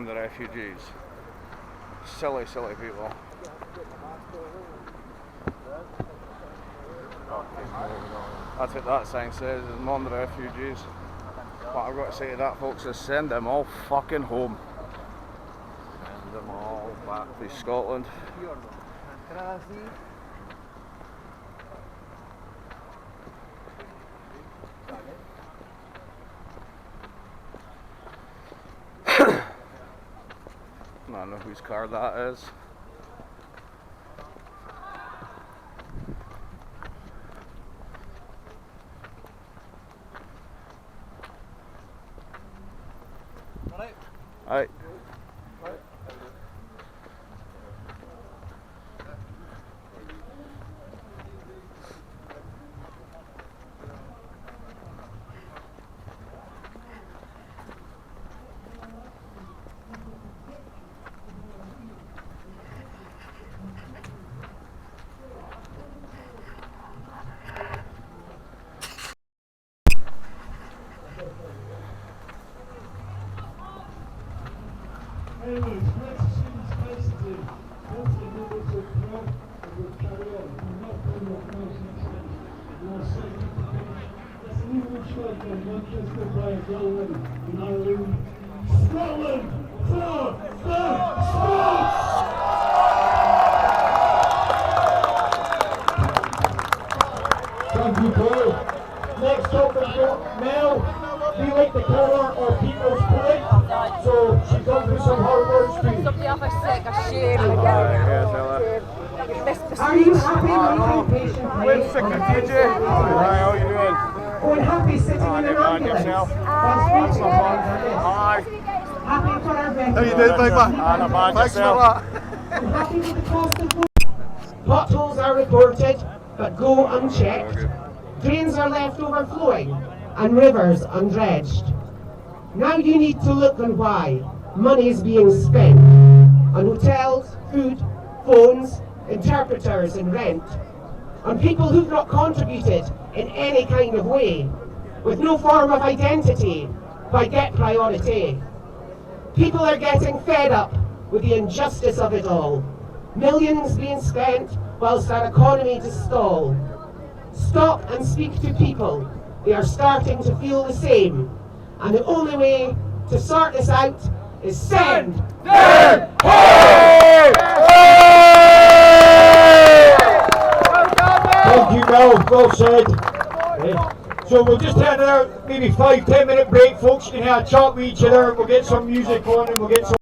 on the refugees. Silly, silly people. That's what that sign says, is on the refugees. What I've got to say to that, folks, is send them all fucking home. Send them all back to Scotland. I don't know whose car that is. Right. Anyways, let's assume space to do. Hopefully we will take care and we'll carry on. We're not going to close next week. We'll say that's a new track from Manchester by Golan in Ireland. Scotland for the Scots! Thank you, Paul. Next up we've got Mel. Do you like the colour or people's plate? So she's gone through some hard words for you. Somebody off a sick, a shame. Are you happy with being patient? We're sick of TJ. Hi, how are you doing? Oh, and happy sitting in an ambulance. Yourself? That's no fun. Hi. Happy for our veterans. How you doing, big man? Not bad. Thanks for that. And happy with the cost of food. Potholes are reported, but go unchecked. Drains are left overflowing, and rivers undredged. Now you need to look on why money is being spent on hotels, food, phones, interpreters and rent, on people who've not contributed in any kind of way, with no form of identity by get priority. People are getting fed up with the injustice of it all. Millions being spent whilst our economy to stall. Stop and speak to people. They are starting to feel the same. And the only way to sort this out is send them home! Thank you, Mel. Well said. So we'll just have another maybe 5-10 minute break, folks. You can have a chat with each other. We'll get some music on and we'll get some.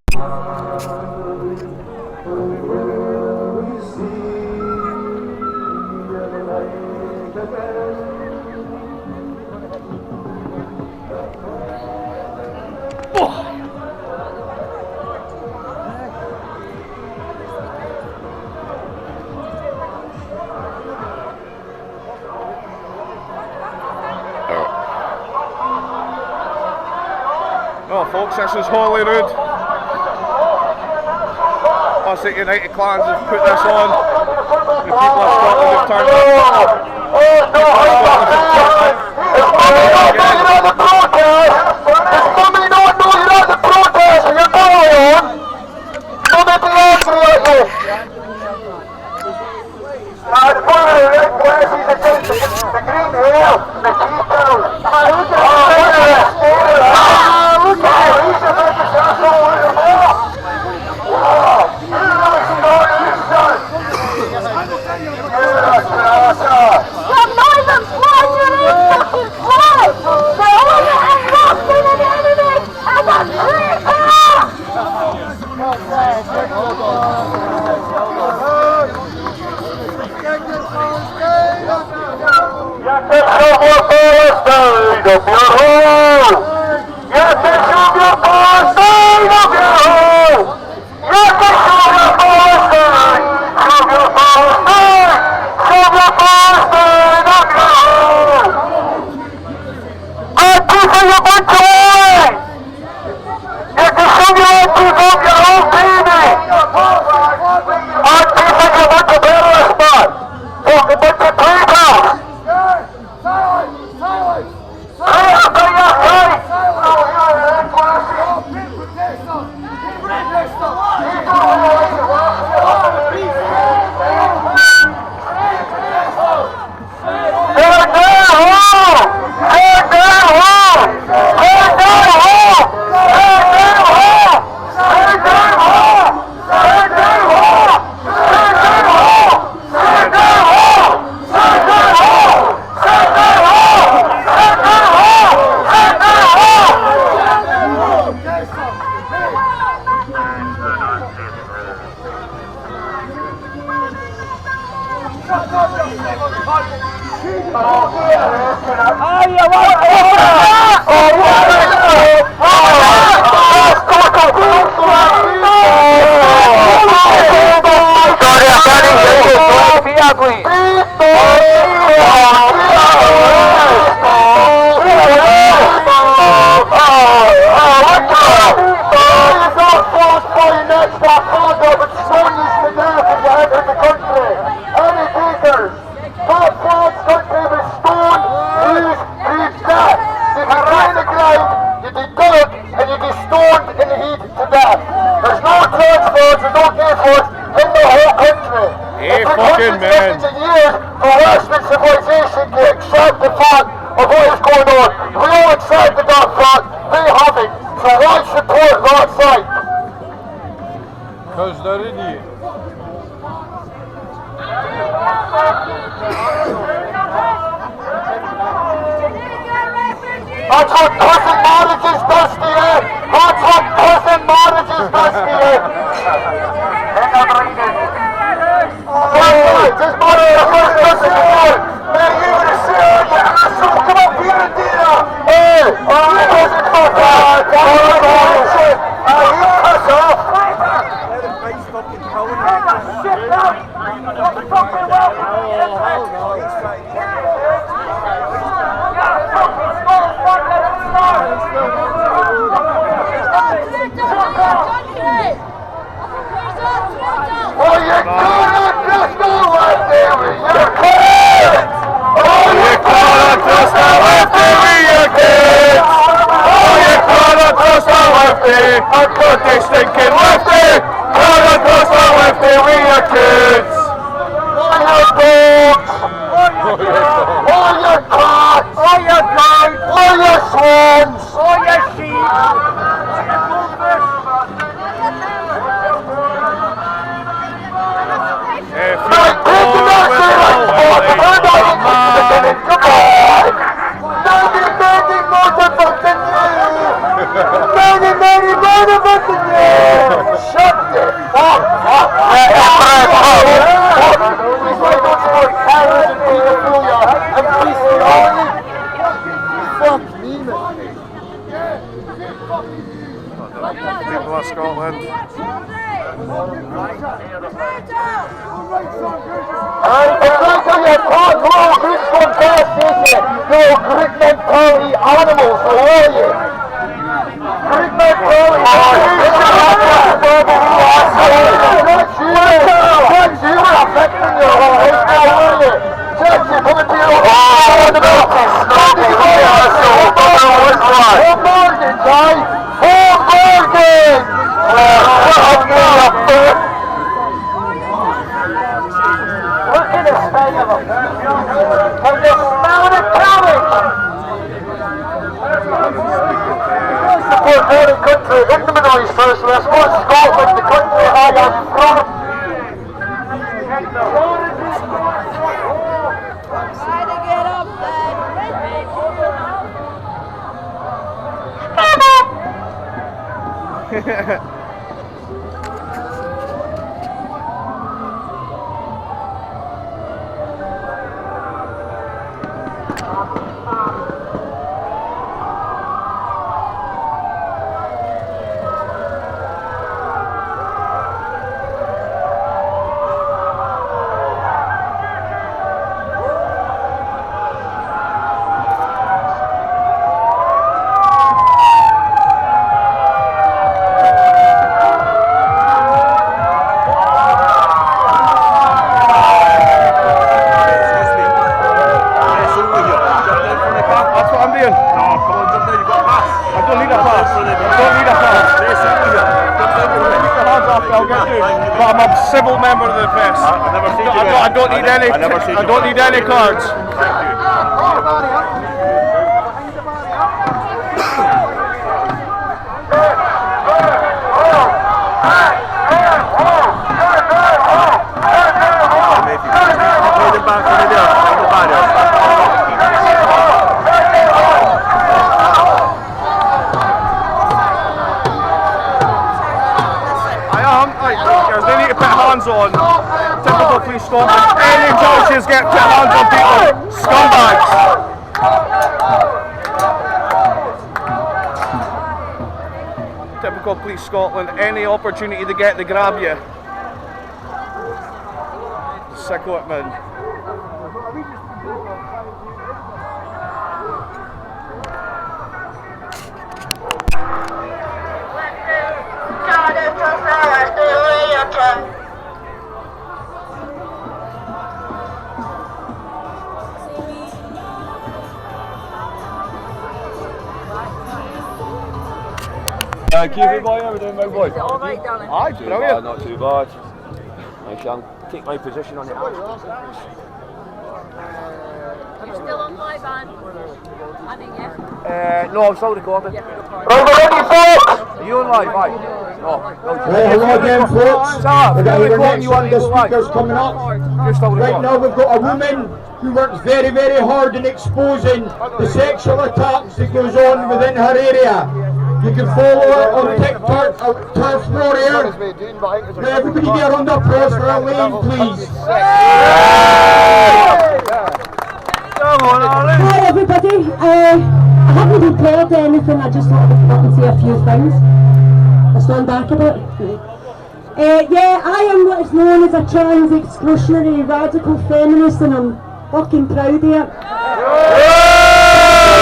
Well, folks, this is Holyrood. Us at United Clans have put this on. The people of Scotland have turned up. Because they're idiots. That's what cousin marriages does to you. That's what cousin marriages does to you. Just marry the first cousin you know. Man, you would have said, you asshole, come up here and do that. Hey, you cousin fuck off. You cuss off. Shit now. What the fuck are Oh, you can't just go right there with your kids! Oh, you can't just go right there with your kids! Oh, you can't just go right there! I got this stinking lefty! Can't just go right there with your kids! Oh, your dogs! Oh, your cats! Oh, your goats! Oh, your swans! Oh, your sheep! Shut the fuck up! People of Scotland. Greek mentality animals, who are you? Greek mentality That's you affecting your life, how are you? Jack, you coming to your home the mountains, Home Morgan, guys! Home Morgan! Look at the state of them. Can you smell the cabbage? Support any country in the Middle East first, let's go to Scotland, the country I am from. Try to get up then. But I'm a civil member of the press. I don't need any. I don't need any cards. They need to put hands on typical police Scotland. Any judges get put hands on people. Police Scotland any opportunity they get to grab you. Sick of it, man. Keep boy, how we doing, big boy? Is it all right, darling? Aye, brilliant. Not too bad. Nice young. Take my position on the arm. You're still on live, Anne? I think, yeah. No, I'm still recording. Yeah, Are you on live? Aye. No. Right, hello again, folks. We've got our next one of the speakers coming up. Right now we've got a woman who works very, very hard in exposing the sexual attacks that goes on within her area. You can follow her on TikTok, Turf Warrior. Now everybody get a round of applause for Elaine, please. Come on, Alan. Hi everybody, I haven't prepared anything, I just thought I'd come up and say a few things. I stand back a bit. Yeah, I am what is known as a trans exclusionary radical feminist, and I'm fucking proud of it.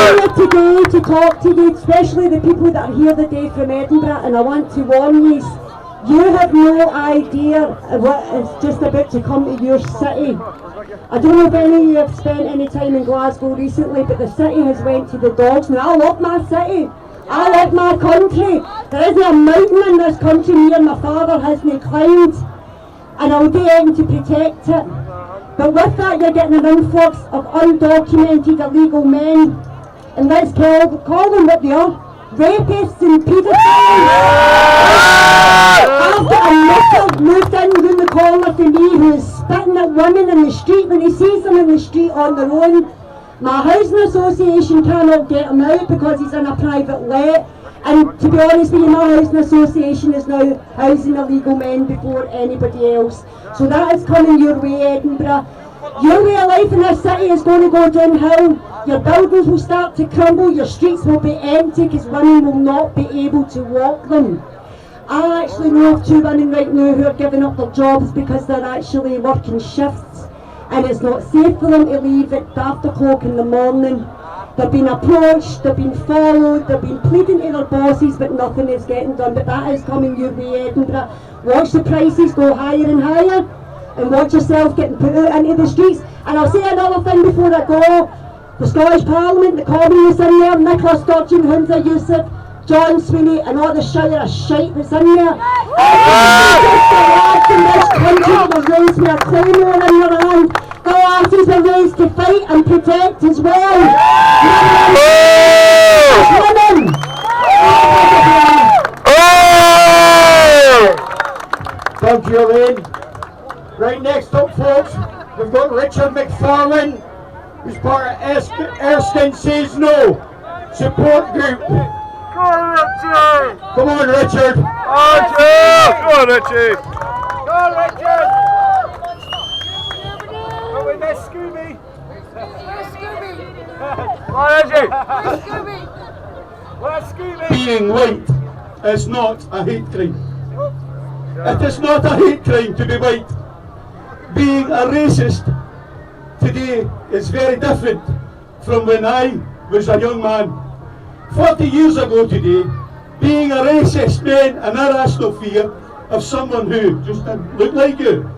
I'm here today to talk to you, especially the people that are here today from Edinburgh, and I want to warn you, you have no idea what is just about to come to your city. I don't know if any of you have spent any time in Glasgow recently, but the city has went to the dogs. Now, I love my city. I love my country. There isn't a mountain in this country me and my father hasn't climbed, and I'll do anything to protect it. But with that, you're getting an influx of undocumented illegal men, and let's call them what they are, rapists and paedophiles. I've got a knicker moved in round the corner to me who is spitting at women in the street when he sees them in the street on their own. My housing association cannot get him out because he's in a private let, and to be honest with you, my housing association is now housing illegal men before anybody else. So that is coming your way, Edinburgh. Your way of life in this city is going to go downhill. Your buildings will start to crumble, your streets will be empty because women will not be able to walk them. I actually know of 2 women right now who are giving up their jobs because they're actually working shifts, and it's not safe for them to leave at after o'clock in the morning. They've been approached, they've been followed, they've been pleading to their bosses, but nothing is getting done. But that is coming your way, Edinburgh. Watch the prices go higher and higher, and watch yourself getting put out into the streets. And I'll say another thing before I go. The Scottish Parliament, the communists in there, Nicola Sturgeon, Hunza Youssef, John Sweeney, and all the shire of shite that's in there. The in this country were raised with a claymore in their hand. The lasses were raised to fight and protect as well. Women! Thank you, Elaine. Right next up, folks, we've got Richard McFarlane, who's part of Erskine Says No support group. Come on, Richie! Come on, Richard. Come on, Richie! Go on, Richard! Come with this Scooby! Come on, Richie! Where's Scooby? Being white is not a hate crime. It is not a hate crime to be white. Being a racist today is very different from when I was a young man. 40 years ago today, being a racist meant an irrational fear of someone who just didn't look like you.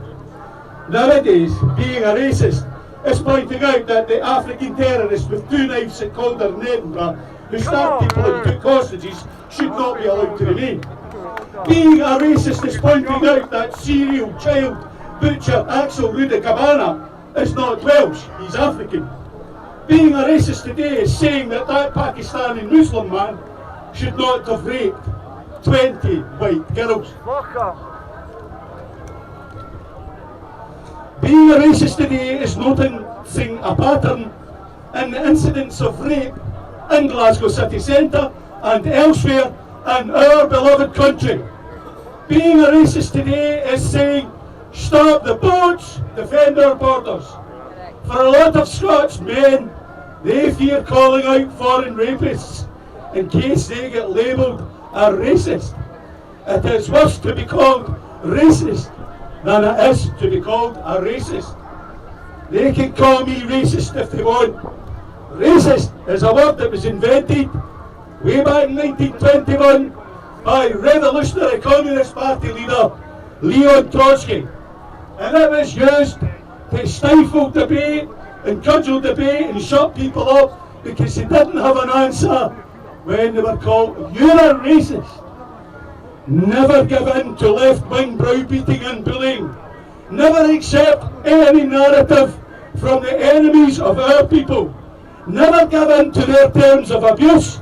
Nowadays, being a racist is pointing out that the African terrorists with 2 knives at Calder in Edinburgh who stabbed people and took hostages should not be allowed to remain. Being a racist is pointing out that serial child butcher Axel Rudicabana is not Welsh, he's African. Being a racist today is saying that Pakistani Muslim man should not have raped 20 white girls. Being a racist today is noticing a pattern in the incidents of rape in Glasgow city centre and elsewhere in our beloved country. Being a racist today is saying, stop the boats, defend our borders. For a lot of Scots men, they fear calling out foreign rapists in case they get labelled a racist. It is worse to be called racist than it is to be called a racist. They can call me racist if they want. Racist is a word that was invented way back in 1921 by Revolutionary Communist Party leader Leon Trotsky. And it was used to stifle debate and cudgel debate and shut people up because they didn't have an answer when they were called, "You're a racist." Never give in to left-wing browbeating and bullying. Never accept any narrative from the enemies of our people. Never give in to their terms of abuse,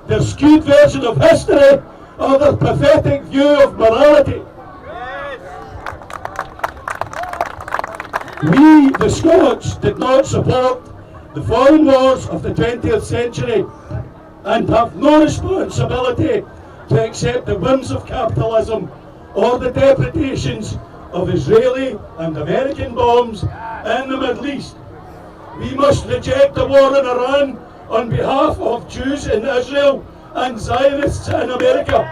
their skewed version of history, or their pathetic view of morality. We, the Scots, did not support the foreign wars of the 20th century and have no responsibility to accept the whims of capitalism or the depredations of Israeli and American bombs in the Middle East. We must reject the war in Iran on behalf of Jews in Israel and Zionists in America,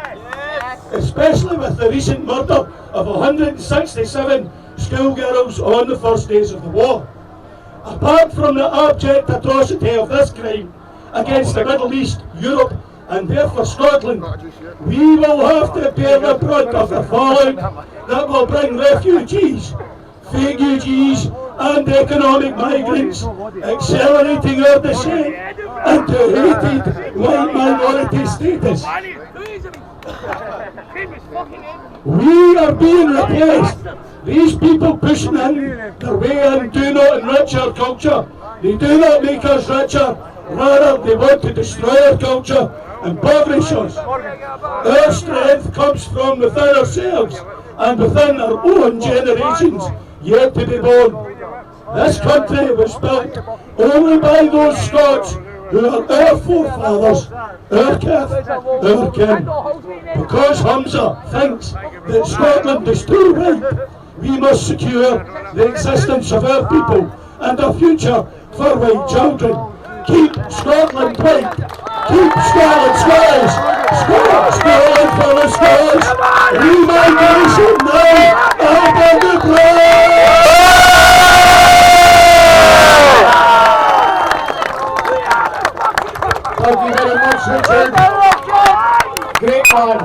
especially with the recent murder of 167 schoolgirls on the first days of the war. Apart from the abject atrocity of this crime against the Middle East, Europe, and therefore Scotland, we will have to bear the brunt of the fallout that will bring refugees, refugees and economic migrants, accelerating our descent into hated white minority status. We are being replaced. These people pushing in their way in do not enrich our culture. They do not make us richer. Rather, they want to destroy our culture and impoverish us. Our strength comes from within ourselves and within our own generations yet to be born. This country was built only by those Scots who are our forefathers, our kith, our kin. Because Hamza thinks that Scotland is too white, we must secure the existence of our people and a future for white children. Keep Scotland white. Keep Scotland Scottish. Scotland for the Scots. Remigration now. Up on the ground. Thank you very much, Richard. Great man.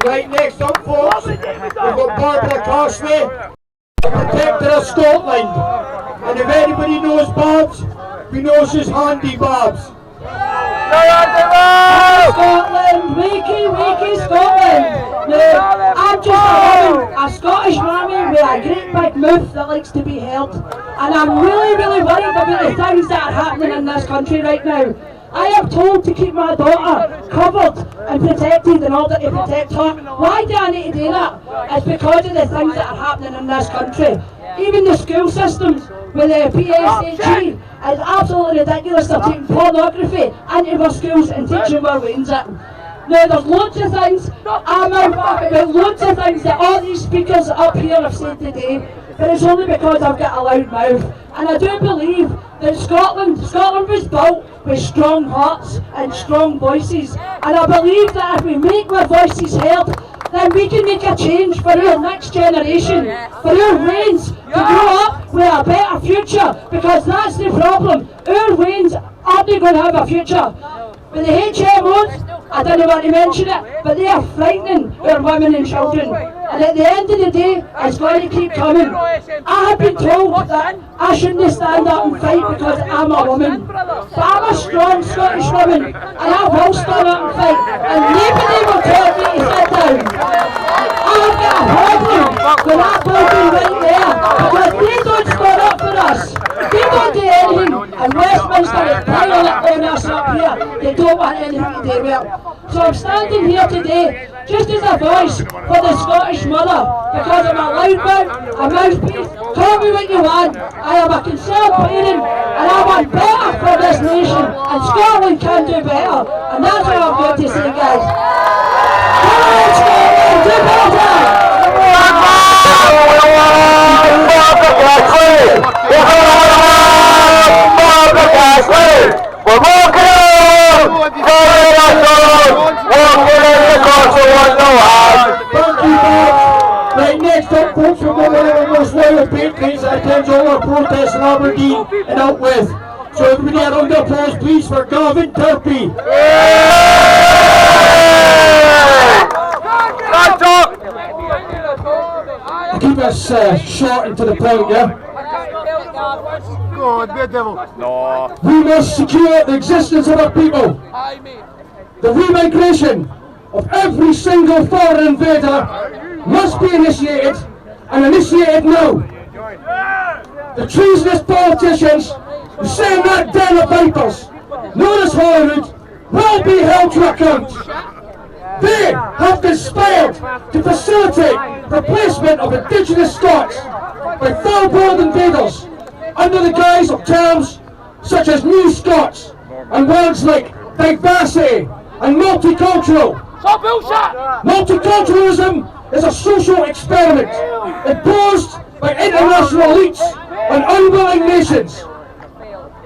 Right, next up, folks, we've got Barbara Carsway, protector of Scotland. And if anybody knows Babs, we know she's handy, Babs. Scotland, wakey Scotland. Now, I'm just a Scottish mammy with a great big mouth that likes to be heard. And I'm really worried about the things that are happening in this country right now. I am told to keep my daughter covered and protected in order to protect her. Why do I need to do that? It's because of the things that are happening in this country. Even the school systems with the PSHE is absolutely ridiculous. They're taking pornography into our schools and teaching our wains it. Now there's loads of things, I'm out about loads of things that all these speakers up here have said today, but it's only because I've got a loud mouth. And I do believe that Scotland was built with strong hearts and strong voices. And I believe that if we make our voices heard, then we can make a change for our next generation, for our Wains to grow up with a better future, because that's the problem. Our Wains aren't going to have a future. With the HMOs, I don't want to mention it, but they are frightening our women and children. And at the end of the day, it's going to keep coming. I have been told that I shouldn't stand up and fight because I'm a woman. But I'm a strong Scottish woman, and I will stand up and fight. And nobody will tell me to sit down. I have got a problem with that building right there, because they don't stand up for us. They don't do anything, and Westminster is piling it on us up here. They don't want anything to do with it. So I'm standing here today just as a voice for the Scottish mother, because I'm a loud mouth, a mouthpiece. Call me what you want. I am a concerned parent, and I want better for this nation, and Scotland can do better. And that's what I'm going to say, guys. Come on, Scotland, do better! We're walking on! Walking in the course of one no Aberdeen and out with. So everybody a round of applause please for Gavin Turpie. To keep us short and to the point, yeah? No. We must secure the existence of our people. The remigration of every single foreign invader must be initiated, and initiated now. The treasonous politicians who sit in that den of vipers, known as Holyrood, will be held to account. They have conspired to facilitate replacement of indigenous Scots by foul-blooded invaders under the guise of terms such as New Scots and words like diversity and multicultural. Multiculturalism is a social experiment imposed by international elites on unwilling nations.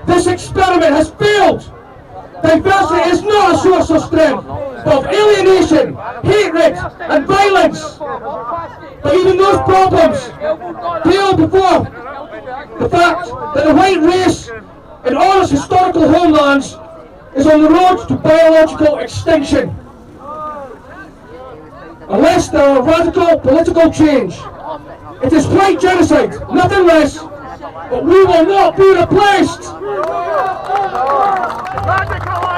This experiment has failed. Diversity is not a source of strength, but of alienation, hatred and violence. But even those problems pale before the fact that the white race in all its historical homelands is on the road to biological extinction. Unless there are radical political change, it is white genocide, nothing less, but we will not be replaced.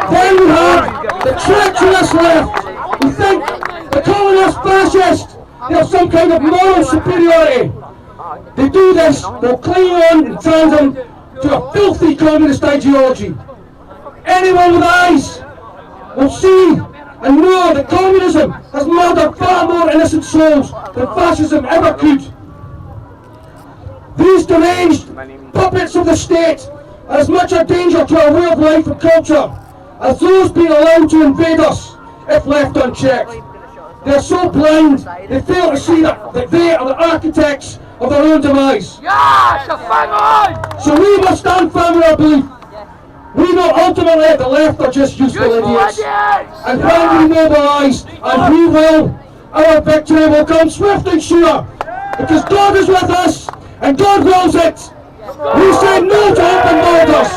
Then we have the treacherous left who think the colonists fascist, they have some kind of moral superiority. They do this, they'll cling on in tandem to a filthy communist ideology. Anyone with eyes will see and know that communism has murdered far more innocent souls than fascism ever could. These deranged puppets of the state are as much a danger to our way of life and culture as those being allowed to invade us if left unchecked. They are so blind, they fail to see that they are the architects of their own demise. So we must stand firm in our belief. We know ultimately that the left are just useful idiots. And when we mobilise, and we will, our victory will come swift and sure. Because God is with us, and God wills it. We say no to open borders.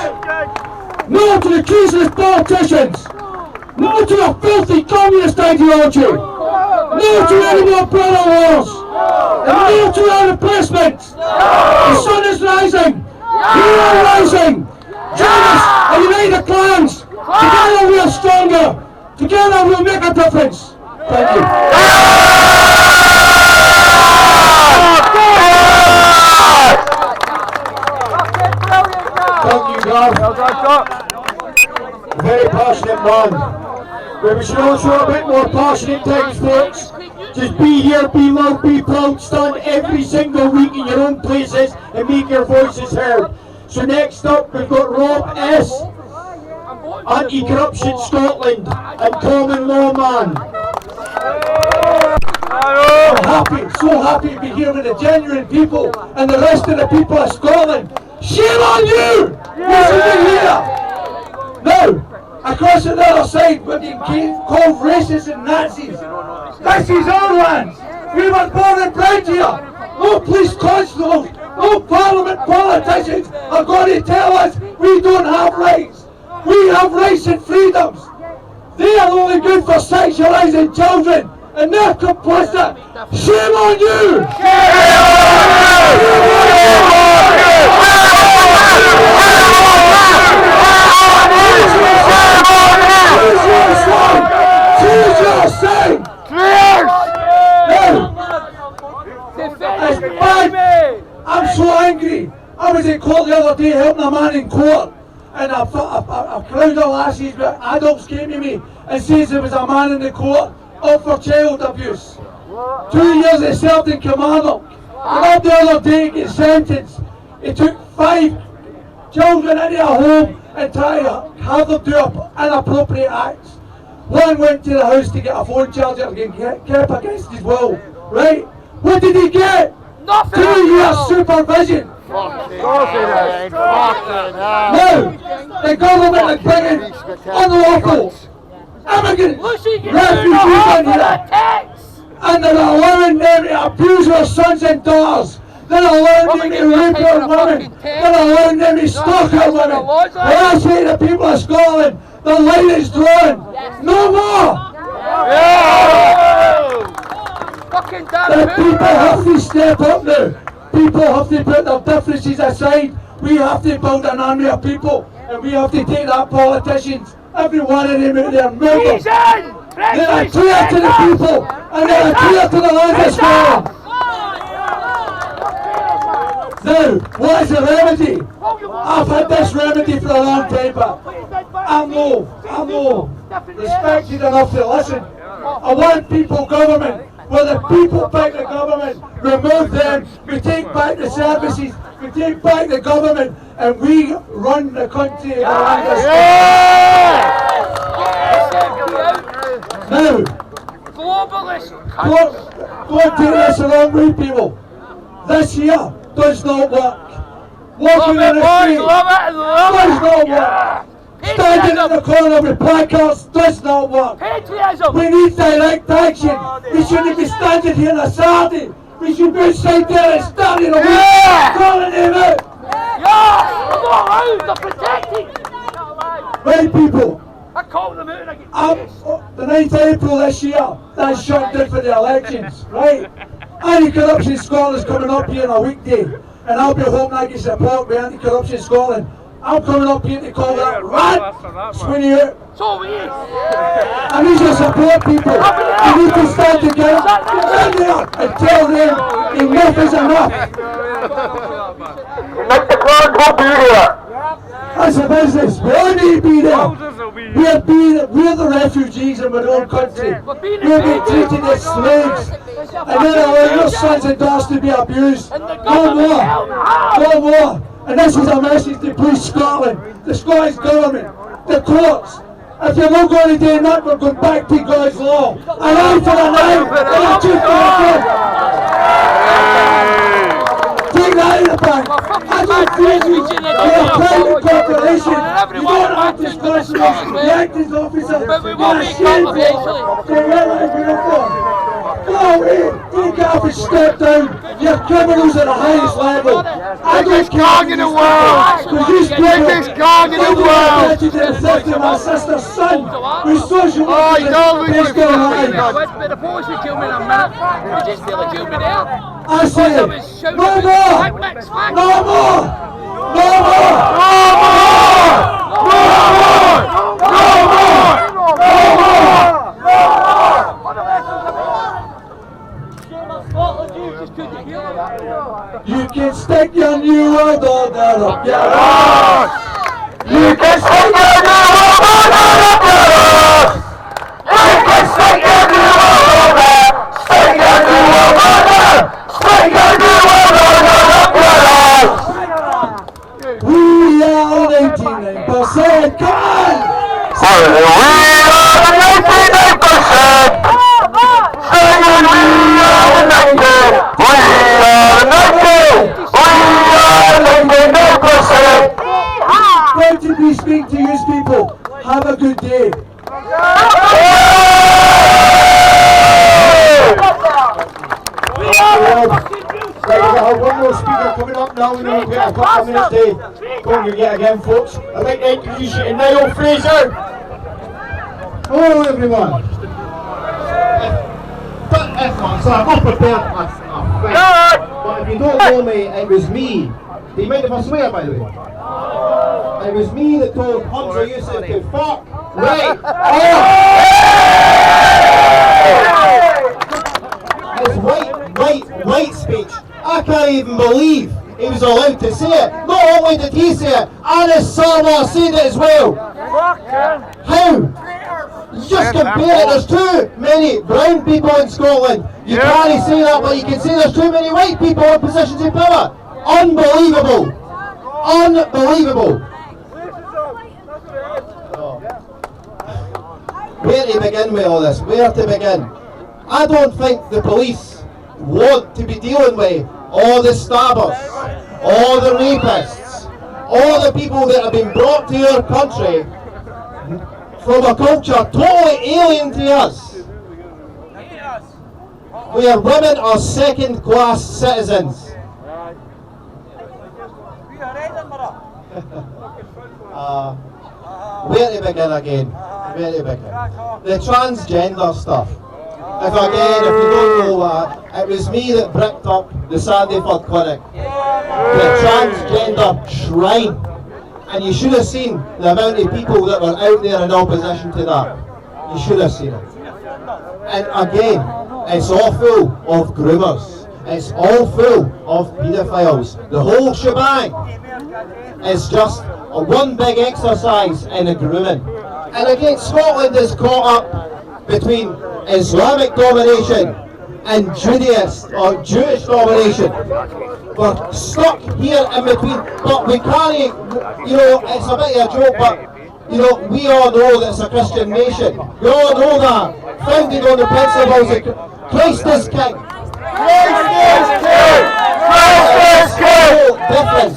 No to the treasonous politicians. No to a filthy communist ideology. No to any more brother wars. And no to our replacement. The sun is rising. We are rising. Join us and unite the clans. Together we are stronger. Together we'll make a difference. Thank you. Thank you, Gav. Very passionate man. But we should also have a bit more passionate times, folks. Just be here, be loud, be proud, stand every single week in your own places and make your voices heard. So next up we've got Rob S, Anti-Corruption Scotland and Common Law Man. I'm so happy to be here with the genuine people and the rest of the people of Scotland. Shame on you! You should be here! Now, across the other side we're being called racists and Nazis. This is our land! We were born and bred here! No police constables, no parliament politicians are going to tell us we don't have rights. We have rights and freedoms. They are only good for sexualising children, and they're complicit. Shame on you! Shame Choose your side! I'm so angry. I was in court the other day helping a man in court, and a crowd of lassies with adults came to me and says there was a man in the court up for child abuse. 2 years they served in Kilmarnock. And up the other day he gets sentenced. He took 5 children into a home and tried to have them do inappropriate acts. One went to the house to get a phone charger and kept against his will. Right? What did he get? Nothing! 2 years supervision! Now, the government is bringing unlawful immigrants, refugees in here, and they're allowing them to abuse our sons and daughters. Then allowing them to rape our women. Then allowing them to stalk our women. Well, I say to the people of Scotland, the line is drawn. No more. The people have to step up now. People have to put their differences aside. We have to build an army of people, and we have to take that politicians, every one of them out there, move them. They are clear to the people, and they are clear to the land of Scotland. Now, what is the remedy? I've had this remedy for a long time, but I'm no respected enough to listen. I want people government, where the people pick the government, remove them, we take back the services, we take back the government, and we run the country around us. Now, don't take this the wrong way, people. This here does not work. Walking in the street does not work. Standing in the corner with placards does not work. We need direct action. We shouldn't be standing here in a Saturday. We should be outside there and standing a week, calling them out. Right, people. I call them out and I get the 9th of April this year, that's shut down for the elections, right? Anti-Corruption Scotland is coming up here on a weekday, and I'll be hoping I get support with Anti-Corruption Scotland. I'm coming up here to call that rant, Sweeney out. So we is. I need your support, people. We need to stand together, stand there and tell them enough is enough. Make the crowd go be here. As a business, we all need to be there. We're the refugees in our own country. We're being treated as slaves. And then allow your sons and daughters to be abused. No more. No more. And this is a message to Police Scotland, the Scottish Government, the courts. If you're not going to do that, we're going back to God's law. An eye for an eye, and a tooth for a tooth. Take that in the bank. I don't think you're a private corporation. You don't have to discuss the acting officer. You're shameful. They realise you're for. Go away, take off and step down. You're criminals at the highest level. I don't care in the world. Because you biggest cog in the world. To my sister's son, who's social workers and based on life. But the police would kill me in a minute. They just feel like kill me there. I say, no more! No more! No more! No more! No more! You can stick your new world order up your ass. You can stick your new world order up your ass. You can stick your new world order. Stick your new world order. Stick your new world order up your ass. We are 99%. Come on. We are 99%. Going to be speaking to you people. Have a good day. Right, we've got one more speaker coming up now. We know we've got a couple of minutes to congregate again, folks. I'd like to introduce you to Niall Fraser. Hello, everyone. So I'm not prepared. But if you don't know me, it was me. Do you mind if I swear, by the way? It was me that told Hunter Yusuf to fuck. Right. His white speech. I can't even believe he was allowed to say it. Not only did he say it, Anis Sarwar said it as well. How? You just compare it. There's too many brown people in Scotland. You can't say that, but you can say there's too many white people in positions of power. Unbelievable. Unbelievable. Where to begin with all this? Where to begin? I don't think the police want to be dealing with all the stabbers, all the rapists, all the people that have been brought to our country from a culture totally alien to us, where women are second-class citizens. Where to begin again? Where to begin? The transgender stuff. If you don't know that, it was me that bricked up the Sandyford Clinic. The transgender shrine. And you should have seen the amount of people that were out there in opposition to that. You should have seen it. And again, it's all full of groomers. It's all full of paedophiles. The whole shebang is just a one big exercise in a grooming. And again, Scotland is caught up between Islamic domination and Judaist or Jewish domination. We're stuck here in between, but we can't, it's a bit of a joke, but we all know that it's a Christian nation. We all know that, founded on the principles of Christ is King. Christ is King! Christ is King!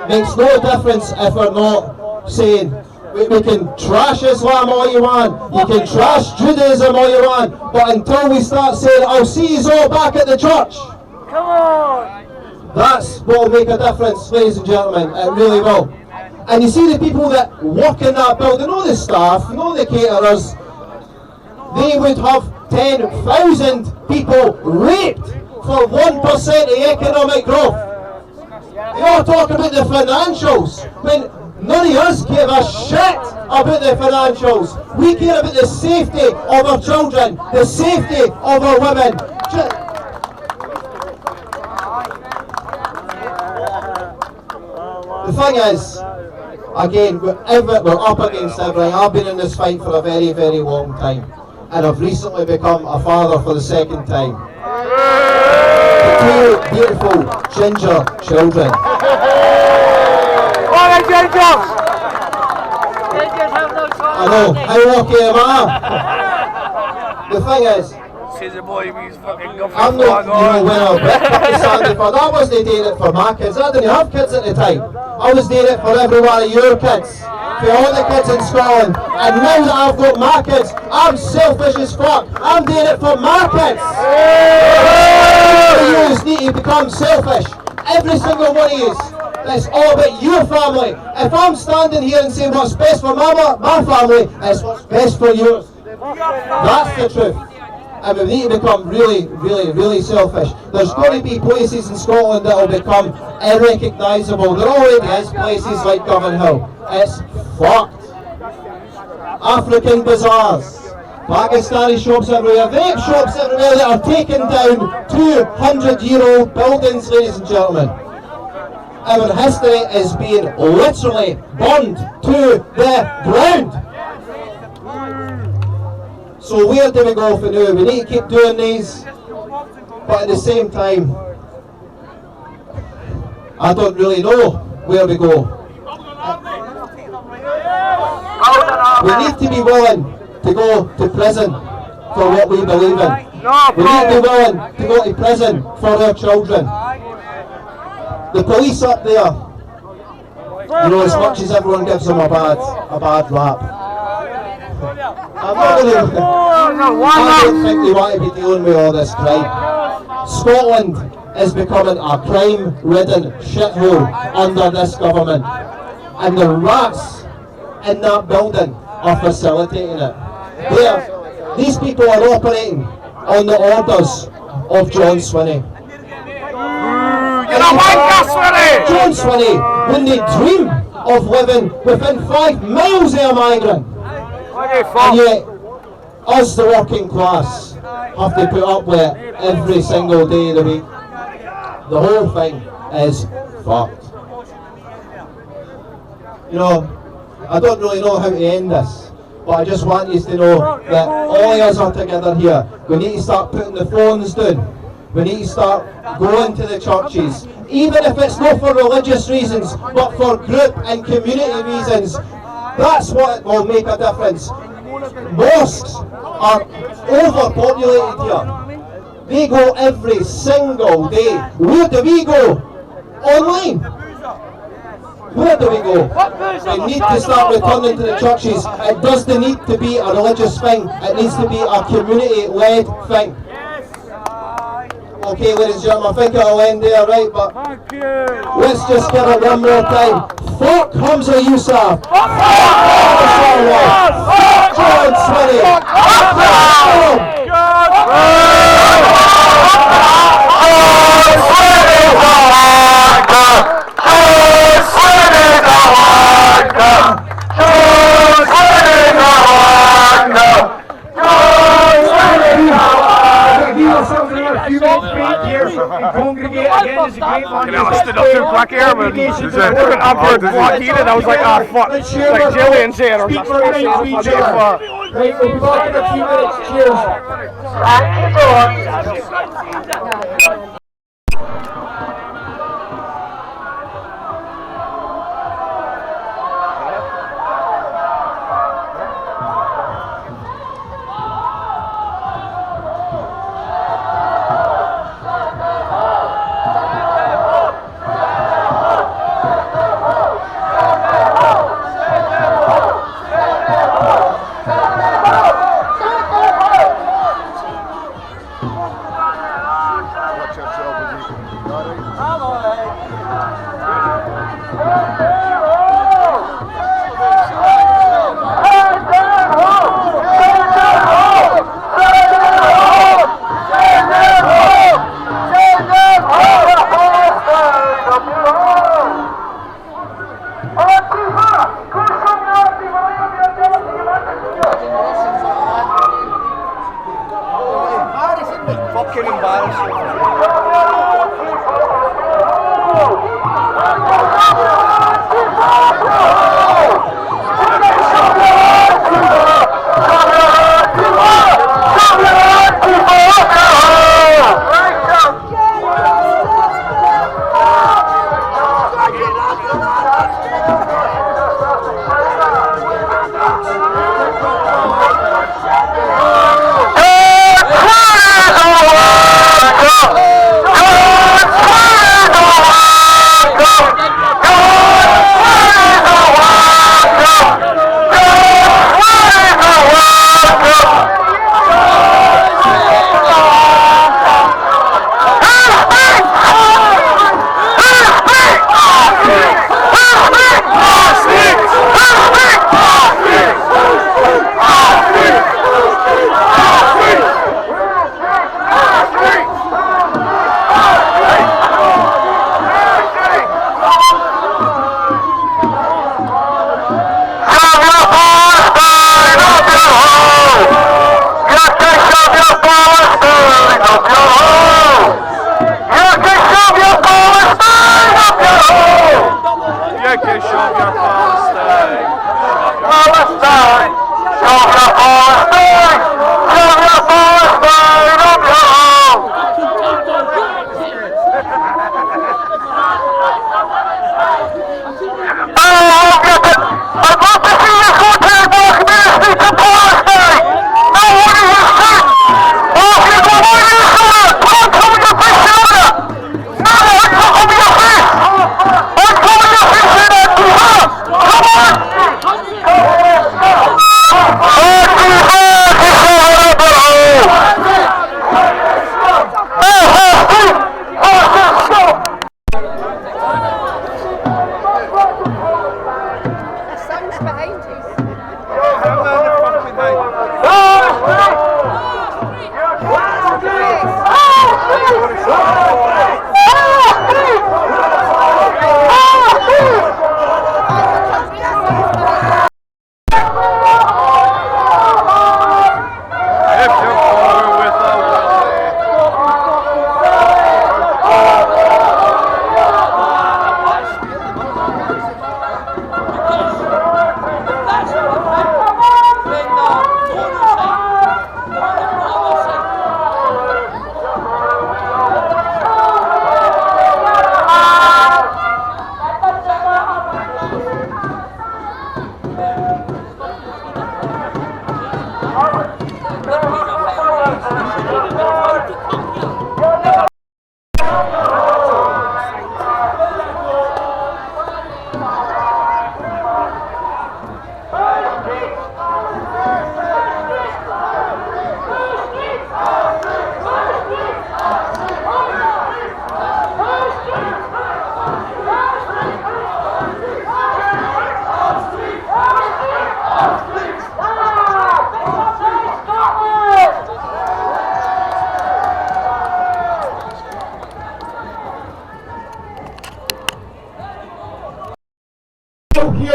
Makes no difference if we're not saying, we can trash Islam all you want, you can trash Judaism all you want, but until we start saying, I'll see you all back at the church. Come on! That's what will make a difference, ladies and gentlemen, it really will. And you see the people that work in that building, all the staff, the caterers, they would have 10,000 people raped for 1% of economic growth. They all talk about the financials, when none of us give a shit about the financials. We care about the safety of our children, the safety of our women. The thing is, again, we're up against everything. I've been in this fight for a very, very long time. And I've recently become a father for the second time. Two beautiful ginger children. I know, how lucky am I? The thing is, I'm not, when I bricked up the Sandyford, I wasn't doing it for my kids. I didn't have kids at the time. I was doing it for every one of your kids, for all the kids in Scotland. And now that I've got my kids, I'm selfish as fuck. I'm doing it for my kids. You need to become selfish. Every single one of you. It's all about your family. If I'm standing here and saying what's best for my family, it's what's best for yours. That's the truth. And we need to become really, really, really selfish. There's going to be places in Scotland that will become irrecognisable. There already is places like Govan Hill. It's fucked. African bazaars, Pakistani shops everywhere, vape shops everywhere that are taking down 200-year-old buildings, ladies and gentlemen. Our history is being literally burned to the ground. So where do we go for now? We need to keep doing these, but at the same time, I don't really know where we go. We need to be willing to go to prison for what we believe in. We need to be willing to go to prison for our children. The police up there, as much as everyone gives them a bad rap, I don't think they want to be dealing with all this crime. Scotland is becoming a crime-ridden shithole under this government, and the rats in that building are facilitating it. These people are operating on the orders of John Swinney. John Swinney wouldn't dream of living within 5 miles of a migrant. And yet, us the working class have to put up with it every single day of the week. The whole thing is fucked. I don't really know how to end this, but I just want you to know that all of us are together here. We need to start putting the phones down. We need to start going to the churches, even if it's not for religious reasons, but for group and community reasons. That's what will make a difference. Mosques are overpopulated here. They go every single day. Where do we go? Online. Where do we go? We need to start returning to the churches. It doesn't need to be a religious thing. It needs to be a community-led thing. Okay, ladies and gentlemen, I think it'll end there, right? But let's just give it one more time. Fuck Hamza Yousaf! Fuck John Swinney! Congregate again is a great one. I stood up too quick here, man. I'm blocked and I was like, ah, fuck. Like Jillian's here. Speak for right to each other. Right, we'll be back in a few minutes. Cheers.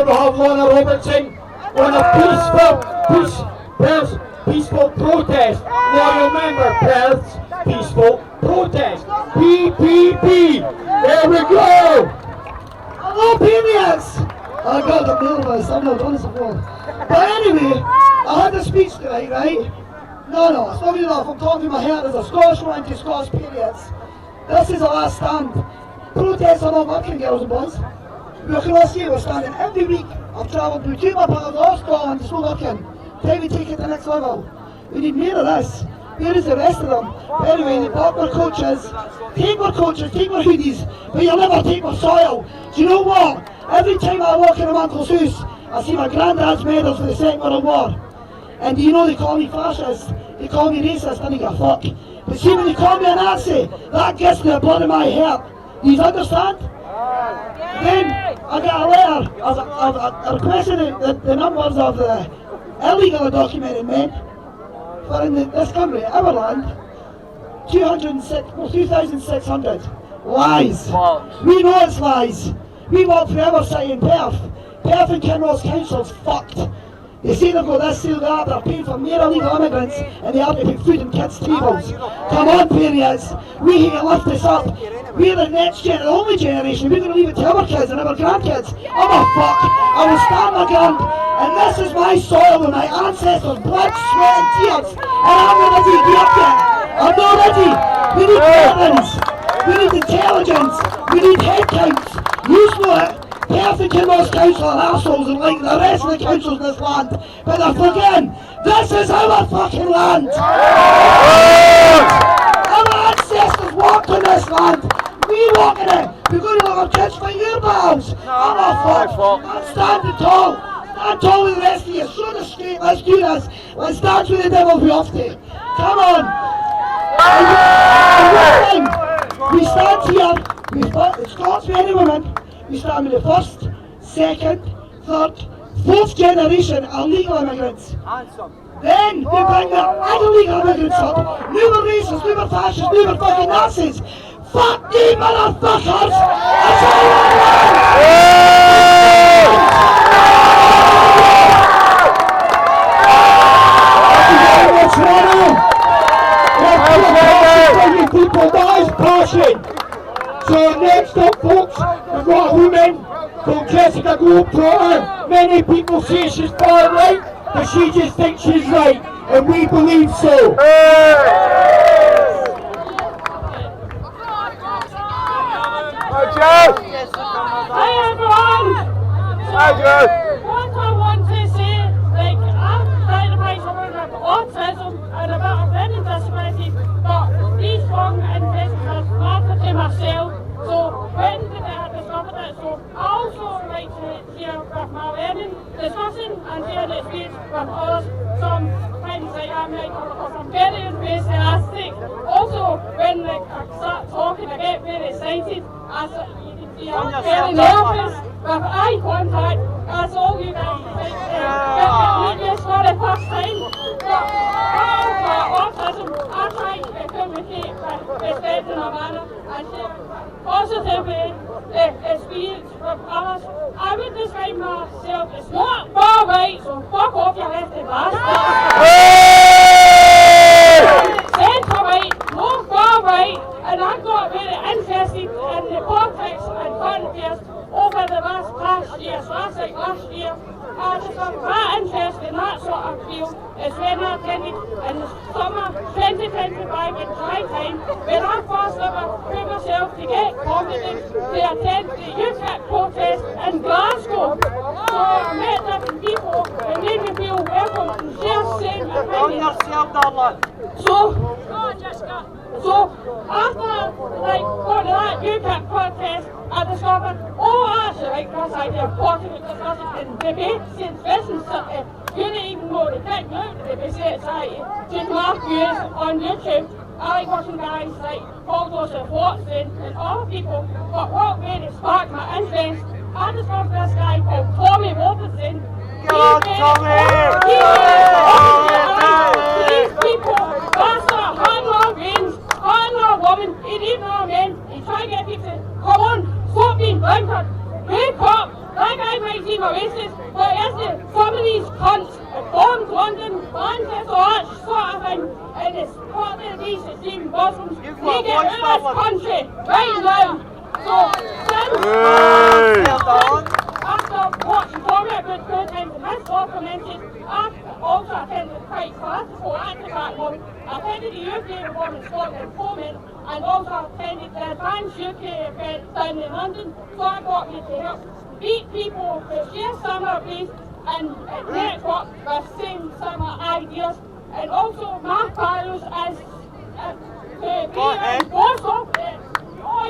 here we have Lorna Robertson on a peaceful protest. Loyal member, Perth's peaceful protest. PPP. There we go. Hello, periods. I got the nervous. I'm not honest before. But anyway, I had a speech tonight, right? No, it's not enough. I'm talking to my heart as a Scottish one to Scottish periods. This is the last stand. Protests are not working, girls and boys. We across here, we're standing every week. I've travelled through 2 miles all Scotland, it's not working. Time we take it to the next level. We need more of this. Where is the rest of them? But anyway, they bought our coaches, take our hoodies, but you'll never take our soil. Do you know what? Every time I walk in my uncle's house, I see my granddad's medals for the Second World War. And do you know they call me fascist? They call me racist, I don't give a fuck. But see, when they call me a Nazi, that gets to the blood of my heart. Do you understand? Then I got a letter. I requested the numbers of the illegal undocumented men for in this country, our land, 2,600. Lies. We know it's lies. We walk forever saying Perth. Perth and Kinross Council's fucked. They say they've got this sealed up, they're paying for more illegal immigrants and they have to put food on kids' tables. Come on, periods. We here to lift this up. We're the next the only generation. We're going to leave it to our kids and our grandkids. I'm a fuck. I will stand my ground. And this is my soil with my ancestors' blood, sweat and tears. And I'm not ready to be up there. I'm not ready. We need weapons. We need intelligence. We need head counts. You know it. Perth and Kinross Council are assholes and like the rest of the councils in this land. But they're forgetting, this is our fucking land. Our ancestors walked on this land. We walk in it. We're going to let our kids fight your battles. I'm a fuck. I'm standing tall. Stand tall with the rest of you. Show the street. Let's do this. Let's dance with the devil if we have to. Come on. We stand here. It's Scots men and women. We stand with the first, second, third, fourth generation illegal immigrants. Then we bring the illegal immigrants up. We were racists, we were fascists, we were fucking Nazis. Fuck you, motherfuckers! That's all I want! People, that is passion. So next up, folks, we've got a woman called Jessica Globetrotter. Many people say she's far right, but she just thinks she's right, and we believe so. Hi, Joe! Hi everyone! Hi, Joe! What I want to say, like, I'm trying to find someone with autism and a bit of learning disability, but these strong individuals matter to myself, so when did I discover that? So I also like to hear with my learning, discussing and hearing experience with others, some things like I'm like, I'm very enthusiastic. Also, when like, I start talking, I get very excited. I'm very nervous with eye contact. That's all you guys think. Meet this for the first time. But autism, I try to communicate with respect in a manner and share positive experience with others. I would describe myself as not far right, so fuck off you lefty bastards. Centre right, not far right, and I'm not very interested in the politics and current affairs over the past year. So that's like last year. I just got that interest in that sort of field is when I attended in the summer 2025 in dry time, when I first ever put myself to get confidence to attend the UKIP protest in Glasgow. So I met different people and made me feel welcome and share same opinions. So after like going to that UKIP protest, I discovered, actually, this idea of talking and discussing and debates and discussions, you didn't even know the thing out of the debate society. Just my views on YouTube. I like watching guys like Paul Joseph Watson and other people, but what really sparked my interest, I discovered this guy called Tommy Robertson. These people, that's a hard-law gains, hard-law woman, he didn't know men, he tried to get people to come on, stop being blinkered, wake up, that guy might seem a racist this country right now. So since after watching comment about good times and this documented, I've also attended quite classical active one. I attended the UK Reform in Scotland comment and also attended the Advanced UK event down in London. So I got here to help meet people who share similar beliefs and network with same similar ideas. And also my values as to be also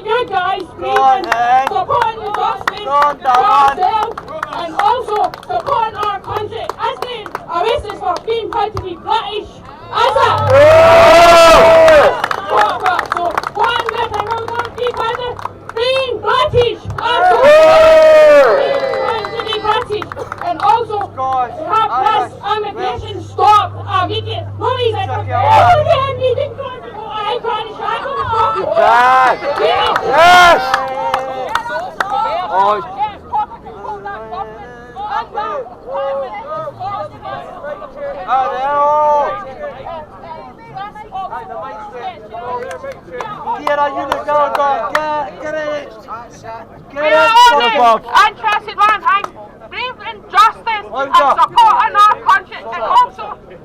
you guys being supporting the justice yourself and also supporting our country as being a racist for being proud to be British. As a so one that I'm going to be proud of being British. And also have this immigration stopped immediately. No reason for anything interested one time, brave in justice and supporting our country and also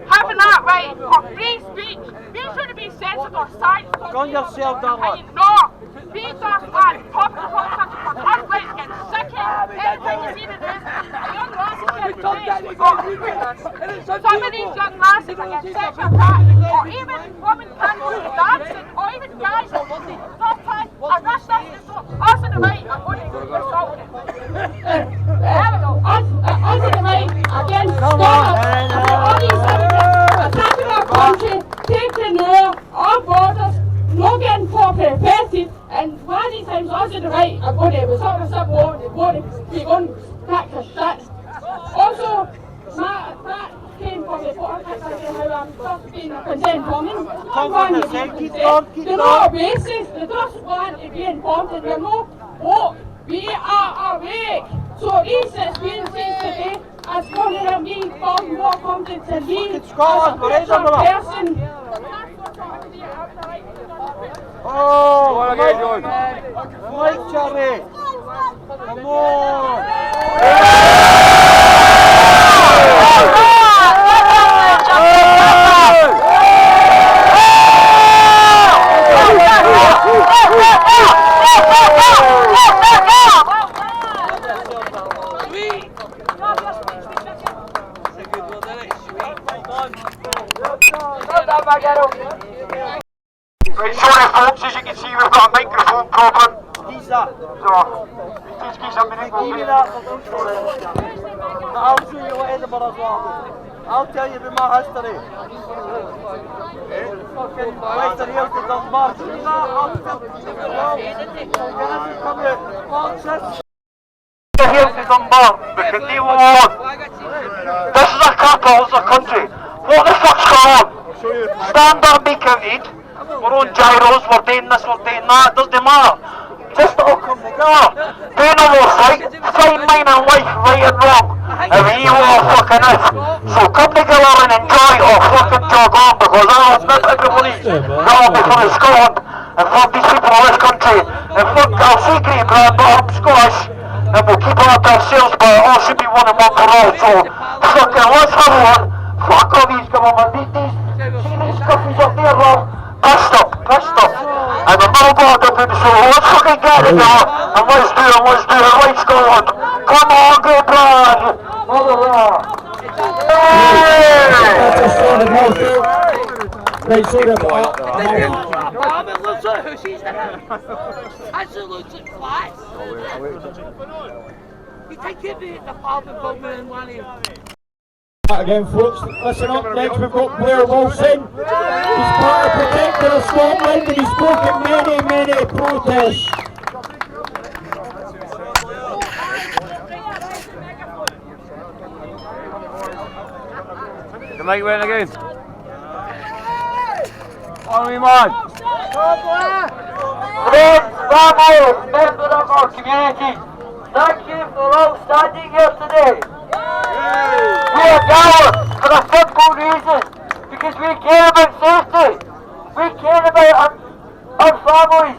having that right for free speech. We should be sensible science. Gun yourself down, man. No, we just want top of the whole country for us like get sick of anything you see the news. Young lasses get some of these young lasses that get sexual attacked or even women can't do dancing or even guys sometimes and that's us in the right are going to assault it. There we go. Us in the right against stop all these attacking our country, taking our borders, not getting cooperative, and one of these times us in the right are going to resort to some war, they're going to be going back to shit. Also, that came from the podcast how I'm just being a consent woman. They're not racist, they just want to be informed and they're not woke. We are awake. So these experiences today has given me far more confidence in me as a person. Oh, what are you doing? Mike, Charlie! Come on! Right, sorry folks, as you can see we've got a microphone problem. So, just give some minute. Give me that. I'll show you what Edinburgh is like. I'll tell you about my history. Fucking Western Hills to Dunbar. See that? Come here. Western Hills to Dunbar, because they won. This is a capital, it's a country. What the fuck's going on? Stand up and be counted. We're on gyros, we're doing this, we're doing that, doesn't matter. Just all come together. Do no more fight, find mine and life, right and wrong. And we all fucking is. So come together and enjoy or fucking jog on, because I have not everybody got me from Scotland and fuck these people in this country. And fuck, I'll say Great Britain, but I'm Scottish. And we'll keep it up to ourselves, but it all should be one and one for all. So fucking let's have one. Fuck all these government, see these scuffies up there, love. Pissed up. And we're not going to do the show. Let's fucking get it now. And let's do it, right Scotland. Come on, Great Britain. Right, sorry about that. It looks like who she's in it. Actually looks like flats. You take it the father government and one of you. Again, folks, listen up. Next, we've got Blair Wilson. He's part of Protector of Scotland and he's spoken many protests. The mic went again. On me, man. Friends, family, members of our community, thank you for all standing here today. We are gathered for a simple reason, because we care about safety. We care about our families.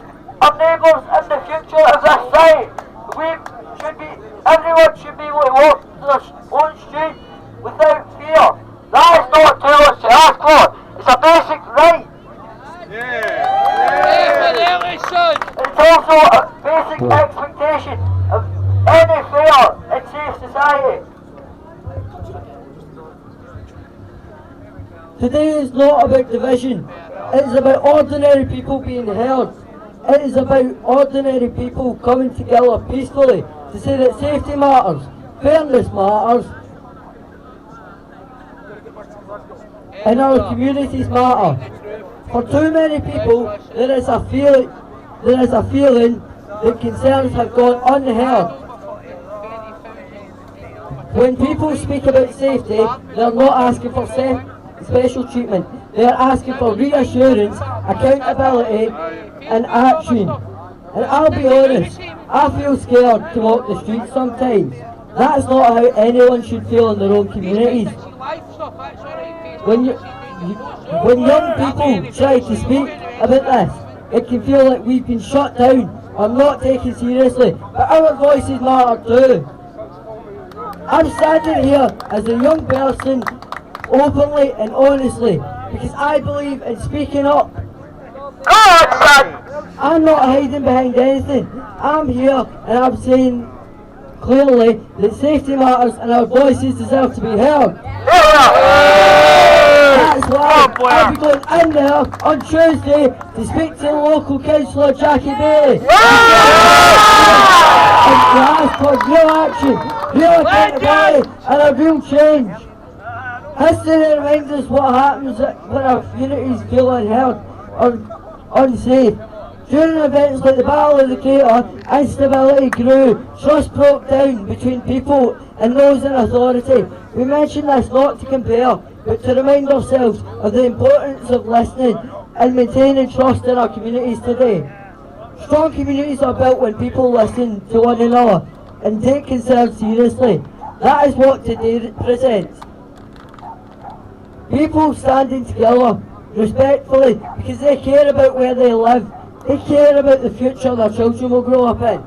got toilets to ask for. It's a basic right. It's also a basic expectation of any fair and safe society. Today is not about division. It is about ordinary people being heard. It is about ordinary people coming together peacefully to say that safety matters, fairness matters, and our communities matter. For too many people, there is a feeling that concerns have gone unheard. When people speak about safety, they are not asking for special treatment. They are asking for reassurance, accountability and action. And I'll be honest, I feel scared to walk the streets sometimes. That's not how anyone should feel in their own communities. When young people try to speak about this, it can feel like we've been shut down or not taken seriously, but our voices matter too. I'm standing here as a young person, openly and honestly, because I believe in speaking up. I'm not hiding behind anything. I'm here and I'm saying clearly that safety matters and our voices deserve to be heard. That's why I'll be going in there on Tuesday to speak to the local councillor Jackie Bailey. And to ask for real action, real accountability and a real change. History reminds us what happens when our communities feel unheard or unsafe. During events like the Battle of the Crater, instability grew, trust broke down between people and those in authority. We mention this not to compare, but to remind ourselves of the importance of listening and maintaining trust in our communities today. Strong communities are built when people listen to one another and take concerns seriously. That is what today presents. People standing together respectfully because they care about where they live. They care about the future their children will grow up in.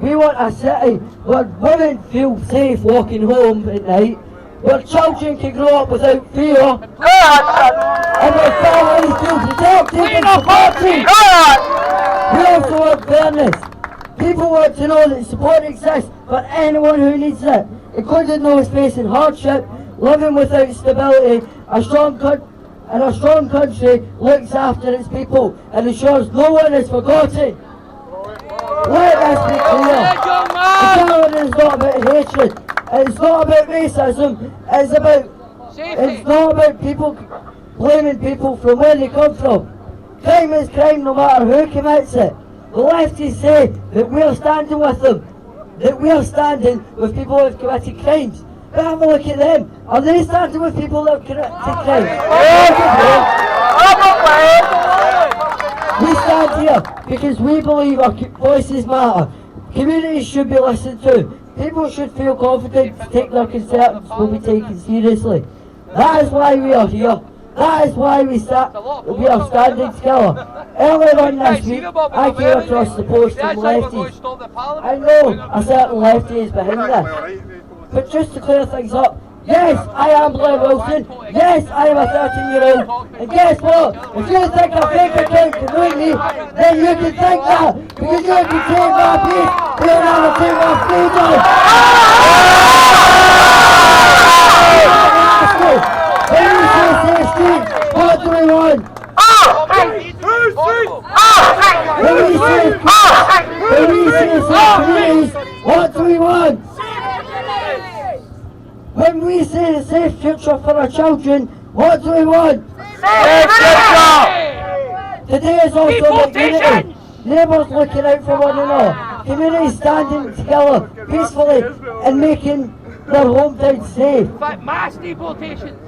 We want a city where women feel safe walking home at night, where children can grow up without fear, and where families feel protected and supported. We also want fairness. People want to know that support exists for anyone who needs it, including those facing hardship, living without stability. A strong country looks after its people and ensures no one is forgotten. Let us be clear. Equality is not about hatred. It's not about racism. It's not about people blaming people from where they come from. Crime is crime no matter who commits it. The lefties say that we're standing with them, that we're standing with people who have committed crimes. But have a look at them. Are they standing with people that have committed crimes? We stand here because we believe our voices matter. Communities should be listened to. People should feel confident to take their concerns will be taken seriously. That is why we are here. That is why we are standing together. Earlier on this week, I came across the post from lefties. I know a certain lefty is behind this. But just to clear things up, yes, I am Blair Wilson. Yes, I am a 13-year-old. And guess what? If you think a fake account can ruin me, then you can think that. Because you can take my peace, you'll never take my freedom. When we say safe streets, what do we want? When we say safe communities, what do we want? When we say a safe future for our children, what do we want? Safe future! Today is also about unity. Neighbours looking out for one another. Communities standing together peacefully and making their hometown safe. Mass deportation.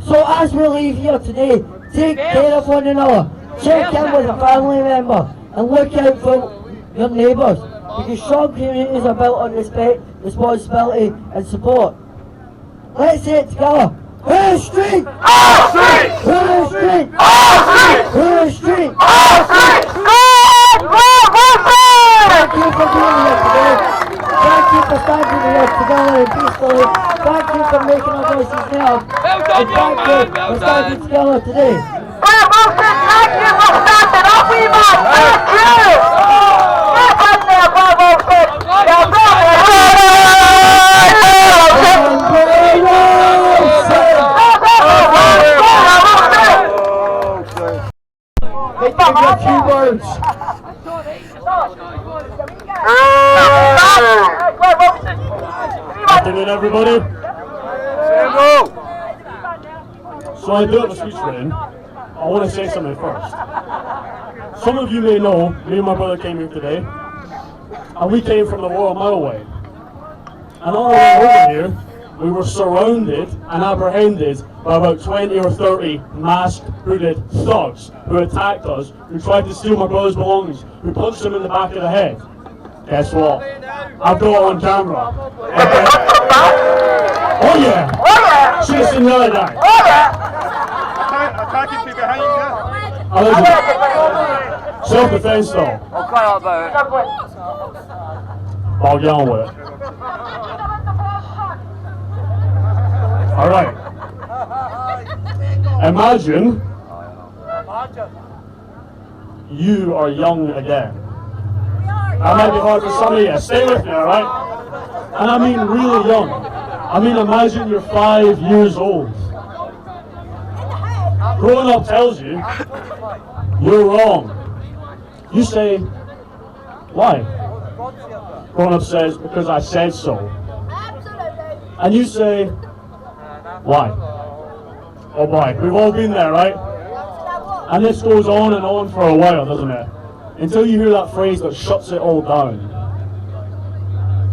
So as we leave here today, take care of one another. Check in with a family member and look out for your neighbours. Because strong communities are built on respect, responsibility and support. Let's say it together. Holyrood Street! Our street! Holyrood Street! Our street! Holyrood Street! Our street! Thank you for being here today. Thank you for for standing here together and peacefully. Thank you for making our voices heard. And thank you for standing together today. Well, Wilson, thank you for standing up, wee man. Thank you. Get in there, Bob Wilson. You're Let's give you a few words. Afternoon, everybody. So I do have a speech written. I want to say something first. Some of you may know, me and my brother came here today, and we came from the Royal Mile way. And on the way over here, we were surrounded and apprehended by about 20 or 30 masked, hooded thugs who attacked us, who tried to steal my brother's belongings, who punched him in the back of the head. Guess what? I've got it on camera. Oh yeah! Should have seen the other guy. Attacking people behind you. Self-defense though. I'll get on with it. Alright. Imagine you are young again. That might be hard for some of you. Stay with me, alright? And I mean really young. I mean imagine you're 5 years old. Growing up tells you you're wrong. You say, why? Growing up says, because I said so. And you say, why? Oh boy, we've all been there, right? And this goes on and on for a while, doesn't it? Until you hear that phrase that shuts it all down.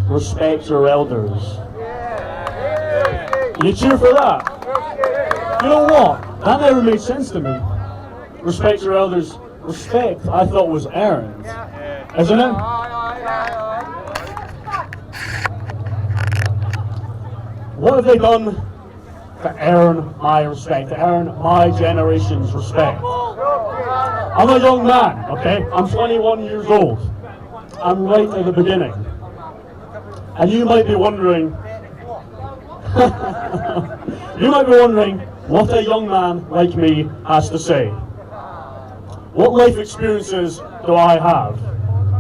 Respect your elders. You cheer for that? You know what? That never made sense to me. Respect your elders. Respect, I thought, was earned. Isn't it? What have they done to earn my respect, to earn my generation's respect? I'm a young man, okay? I'm 21 years old. I'm right at the beginning. And you might be wondering, what a young man like me has to say. What life experiences do I have?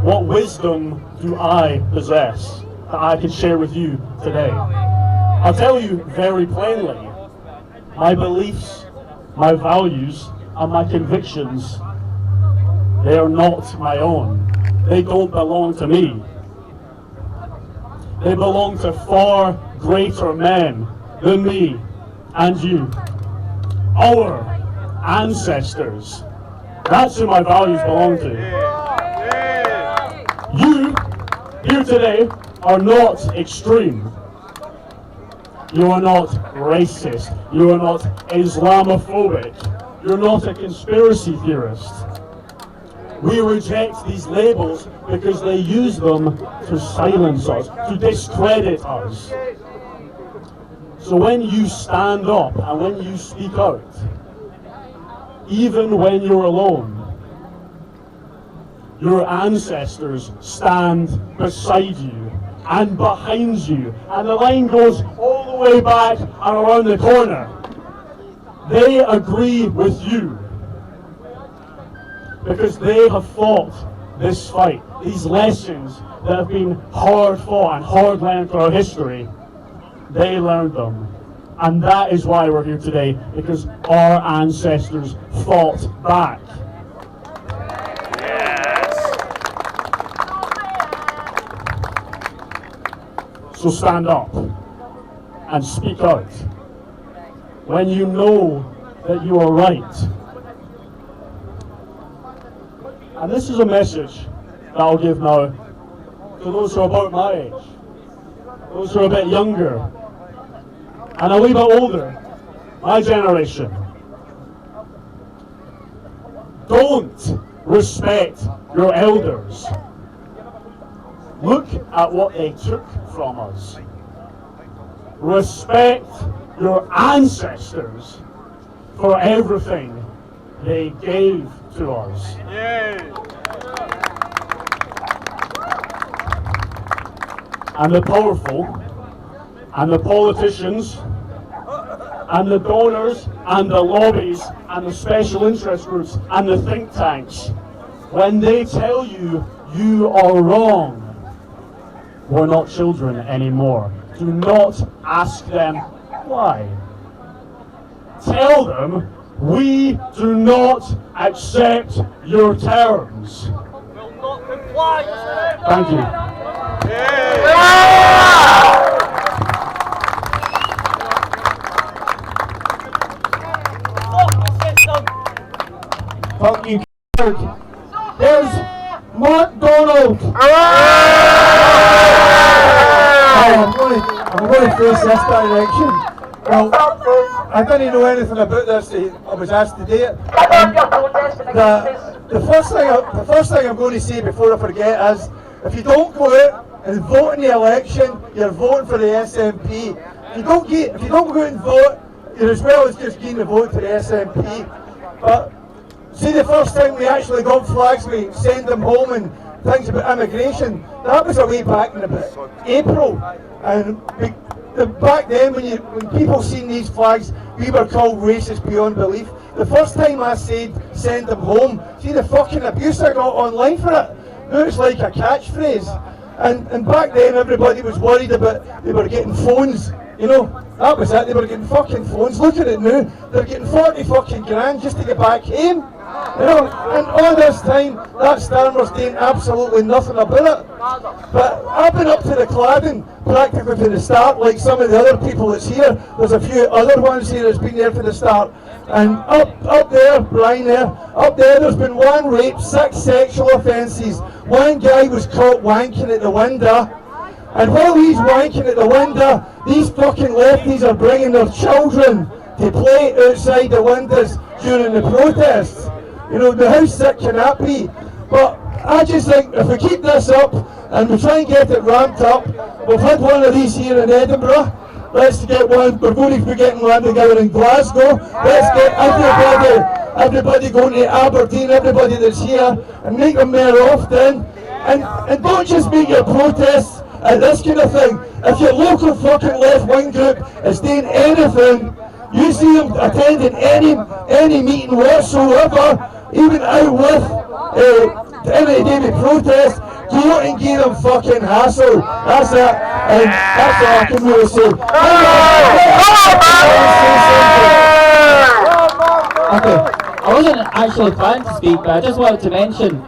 What wisdom do I possess that I can share with you today? I'll tell you very plainly, my beliefs, my values, and my convictions, they are not my own. They don't belong to me. They belong to far greater men than me and you. Our ancestors. That's who my values belong to. You, here today, are not extreme. You are not racist. You are not Islamophobic. You're not a conspiracy theorist. We reject these labels because they use them to silence us, to discredit us. So when you stand up and when you speak out, even when you're alone, your ancestors stand beside you and behind you, and the line goes all the way back and around the corner. They agree with you because they have fought this fight. These lessons that have been hard fought and hard learned through our history, they learned them. And that is why we're here today, because our ancestors fought back. So stand up and speak out when you know that you are right. And this is a message that I'll give now to those who are about my age, those who are a bit younger, and a wee bit older, my generation. Don't respect your elders. Look at what they took from us. Respect your ancestors for everything they gave to us. and the powerful and the politicians and the donors and the lobbies and the special interest groups and the think tanks, when they tell you you are wrong, we're not children anymore. Do not ask them why. Tell them we do not accept your terms. Will not comply. Thank you. Fuck you, c***. There's Mark Donald. I'm going to face this direction. Well, I didn't know anything about this. I was asked to do it. The first thing I'm going to say before I forget is, if you don't go out and vote in the election, you're voting for the SNP. If you don't go out and vote, you're as well as just getting the vote to the SNP. But see, the first time we actually got flags, we send them home and things about immigration. That was a way back in about April, and back then when people seen these flags, we were called racist beyond belief. The first time I said send them home, see the fucking abuse I got online for it. Now it's like a catchphrase. And back then everybody was worried about they were getting phones, you know, that was it, they were getting fucking phones. Look at it now, they're getting 40 fucking grand just to get back home. You know, and all this time, that Starmer's doing absolutely nothing about it. But I've been up to the cladding practically from the start, like some of the other people that's here. There's a few other ones here that's been there from the start. And up there, Brian there's been 1 rape, 6 sexual offences. 1 guy was caught wanking at the window. And while he's wanking at the window, these fucking lefties are bringing their children to play outside the windows during the protests. You know, how sick can that be? But I just think if we keep this up and we try and get it ramped up, we've had one of these here in Edinburgh. Let's get one. We're going to be getting one together in Glasgow. Let's get everybody going to Aberdeen, everybody that's here, and make them more often. And don't just make your protests at this kind of thing. If your local fucking left-wing group is doing anything, you see them attending any meeting whatsoever, even out with any daily protest, go and give them fucking hassle. That's it. And that's all I can really say. Okay, I wasn't actually planning to speak, but I just wanted to mention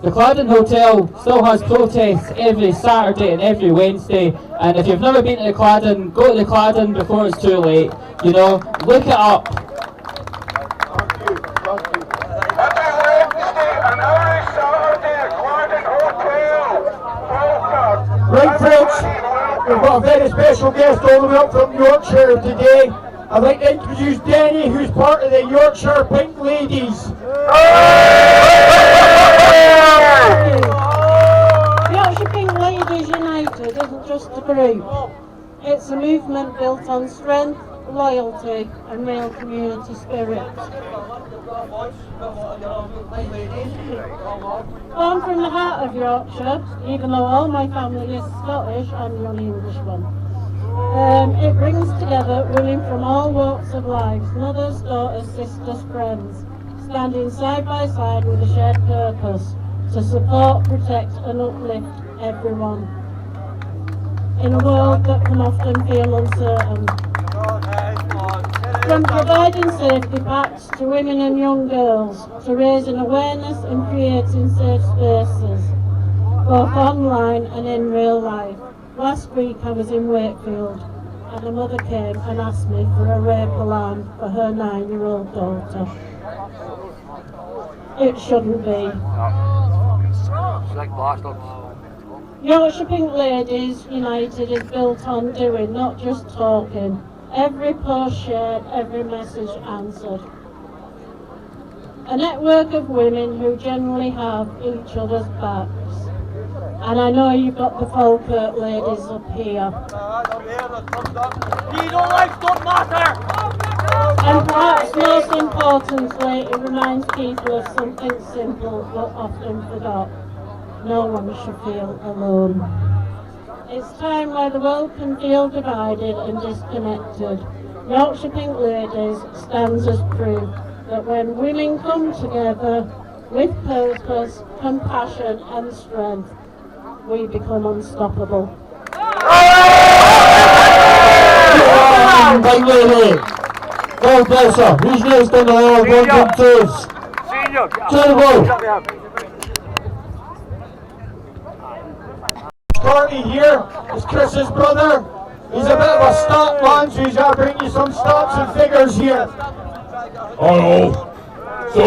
the Claddon Hotel still has protests every Saturday and every Wednesday, and if you've never been to the Claddon, go to the Claddon before it's too late. You know, look it up. Right folks, we've got a very special guest all the way up from Yorkshire today. I'd like to introduce Denny, who's part of the Yorkshire Pink Ladies. Yorkshire Pink Ladies United isn't just a group. It's a movement built on strength, loyalty and real community spirit. I'm from the heart of Yorkshire, even though all my family is Scottish, I'm the only English one. It brings together women from all walks of life, mothers, daughters, sisters, friends, standing side by side with a shared purpose to support, protect and uplift everyone in a world that can often feel uncertain. From providing safety packs to women and young girls, to raising awareness and creating safe spaces, both online and in real life. Last week I was in Wakefield and a mother came and asked me for a rape alarm for her 9-year-old daughter. It shouldn't be. Yorkshire Pink Ladies United is built on doing, not just talking. Every post shared, every message answered. A network of women who generally have each other's backs. And I know you've got the Falkirk ladies up here. Your lives don't matter! And perhaps most importantly, it reminds people of something simple but often forgot. No one should feel alone. It's time where the world can feel divided and disconnected. Yorkshire Pink Ladies stands as proof that when women come together with purpose, compassion and strength, we become unstoppable. Pink Lady! God bless her! Who's next on the line? 1 and 2s? Courtney here is Chris's brother. He's a bit of a stat man, so he's got to bring you some stats and figures here. Hello. So,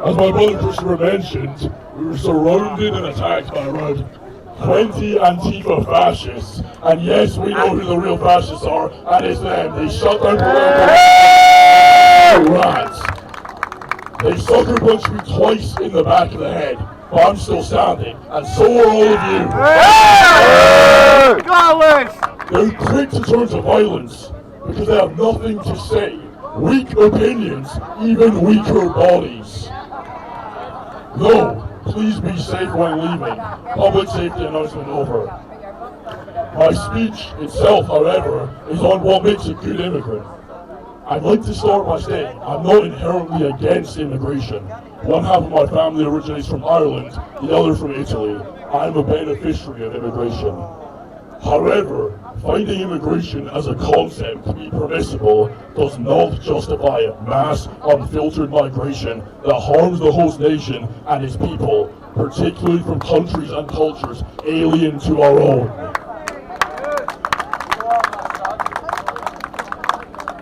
as my brother Christopher mentioned, we were surrounded and attacked by around 20 Antifa fascists. And yes, we know who the real fascists are, and it's them. They shut down political rats. They sucker punched me twice in the back of the head. But I'm still standing, and so are all of you. They're quick to turn to violence because they have nothing to say. Weak opinions, even weaker bodies. No, please be safe when leaving. Public safety announcement over. My speech itself, however, is on what makes a good immigrant. I'd like to start by saying I'm not inherently against immigration. One half of my family originates from Ireland, the other from Italy. I'm a beneficiary of immigration. However, finding immigration as a concept to be permissible does not justify mass, unfiltered migration that harms the host nation and its people, particularly from countries and cultures alien to our own.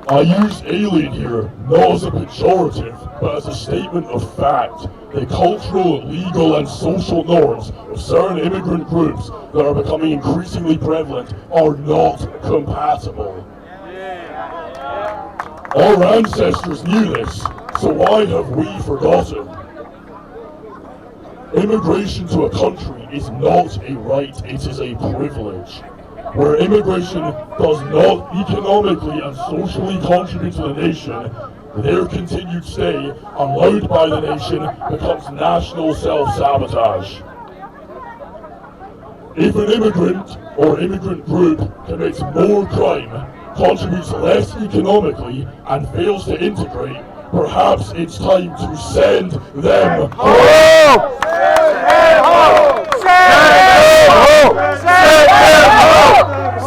I use alien here not as a pejorative, but as a statement of fact. The cultural, legal and social norms of certain immigrant groups that are becoming increasingly prevalent are not compatible. Our ancestors knew this, so why have we forgotten? Immigration to a country is not a right, it is a privilege. Where immigration does not economically and socially contribute to the nation, their continued stay, allowed by the nation, becomes national self-sabotage. If an immigrant or immigrant group commits more crime, contributes less economically, and fails to integrate, perhaps it's time to send them home!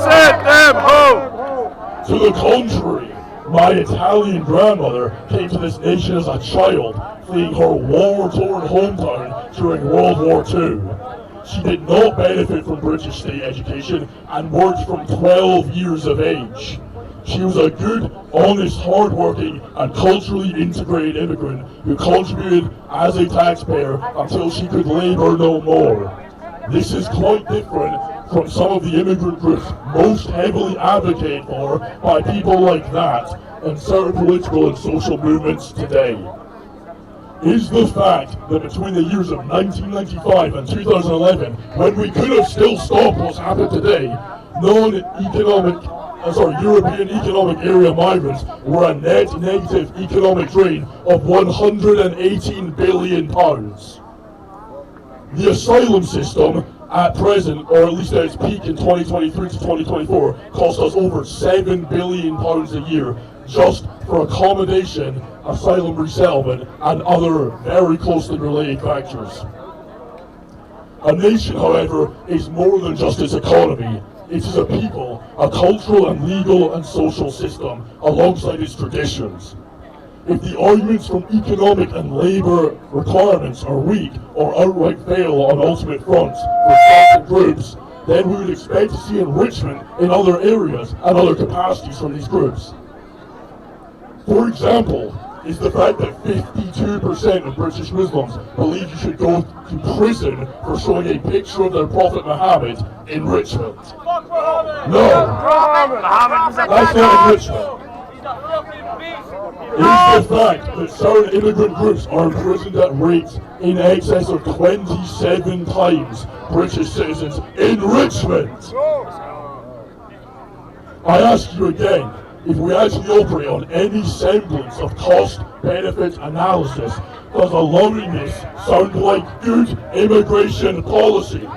Send them home! To the contrary, my Italian grandmother came to this nation as a child, fleeing her war-torn hometown during World War II. She did not benefit from British state education and worked from 12 years of age. She was a good, honest, hard-working and culturally integrated immigrant who contributed as a taxpayer until she could labour no more. This is quite different from some of the immigrant groups most heavily advocated for by people like that and certain political and social movements today. Is the fact that between the years of 1995 and 2011, when we could have still stopped what's happened today, European Economic Area migrants were a net negative economic drain of £118 billion. The asylum system at present, or at least at its peak in 2023 to 2024, cost us over £7 billion a year just for accommodation, asylum resettlement, and other very closely related factors. A nation, however, is more than just its economy. It is a people, a cultural and legal and social system, alongside its traditions. If the arguments from economic and labour requirements are weak or outright fail on ultimate fronts for certain groups, then we would expect to see enrichment in other areas and other capacities from these groups. For example, is the fact that 52% of British Muslims believe you should go to prison for showing a picture of their Prophet Muhammad enrichment. No, that's not enrichment. Is the fact that certain immigrant groups are imprisoned at rates in excess of 27 times British citizens enrichment? I ask you again, if we actually operate on any semblance of cost-benefit analysis, does allowing this sound like good immigration policy?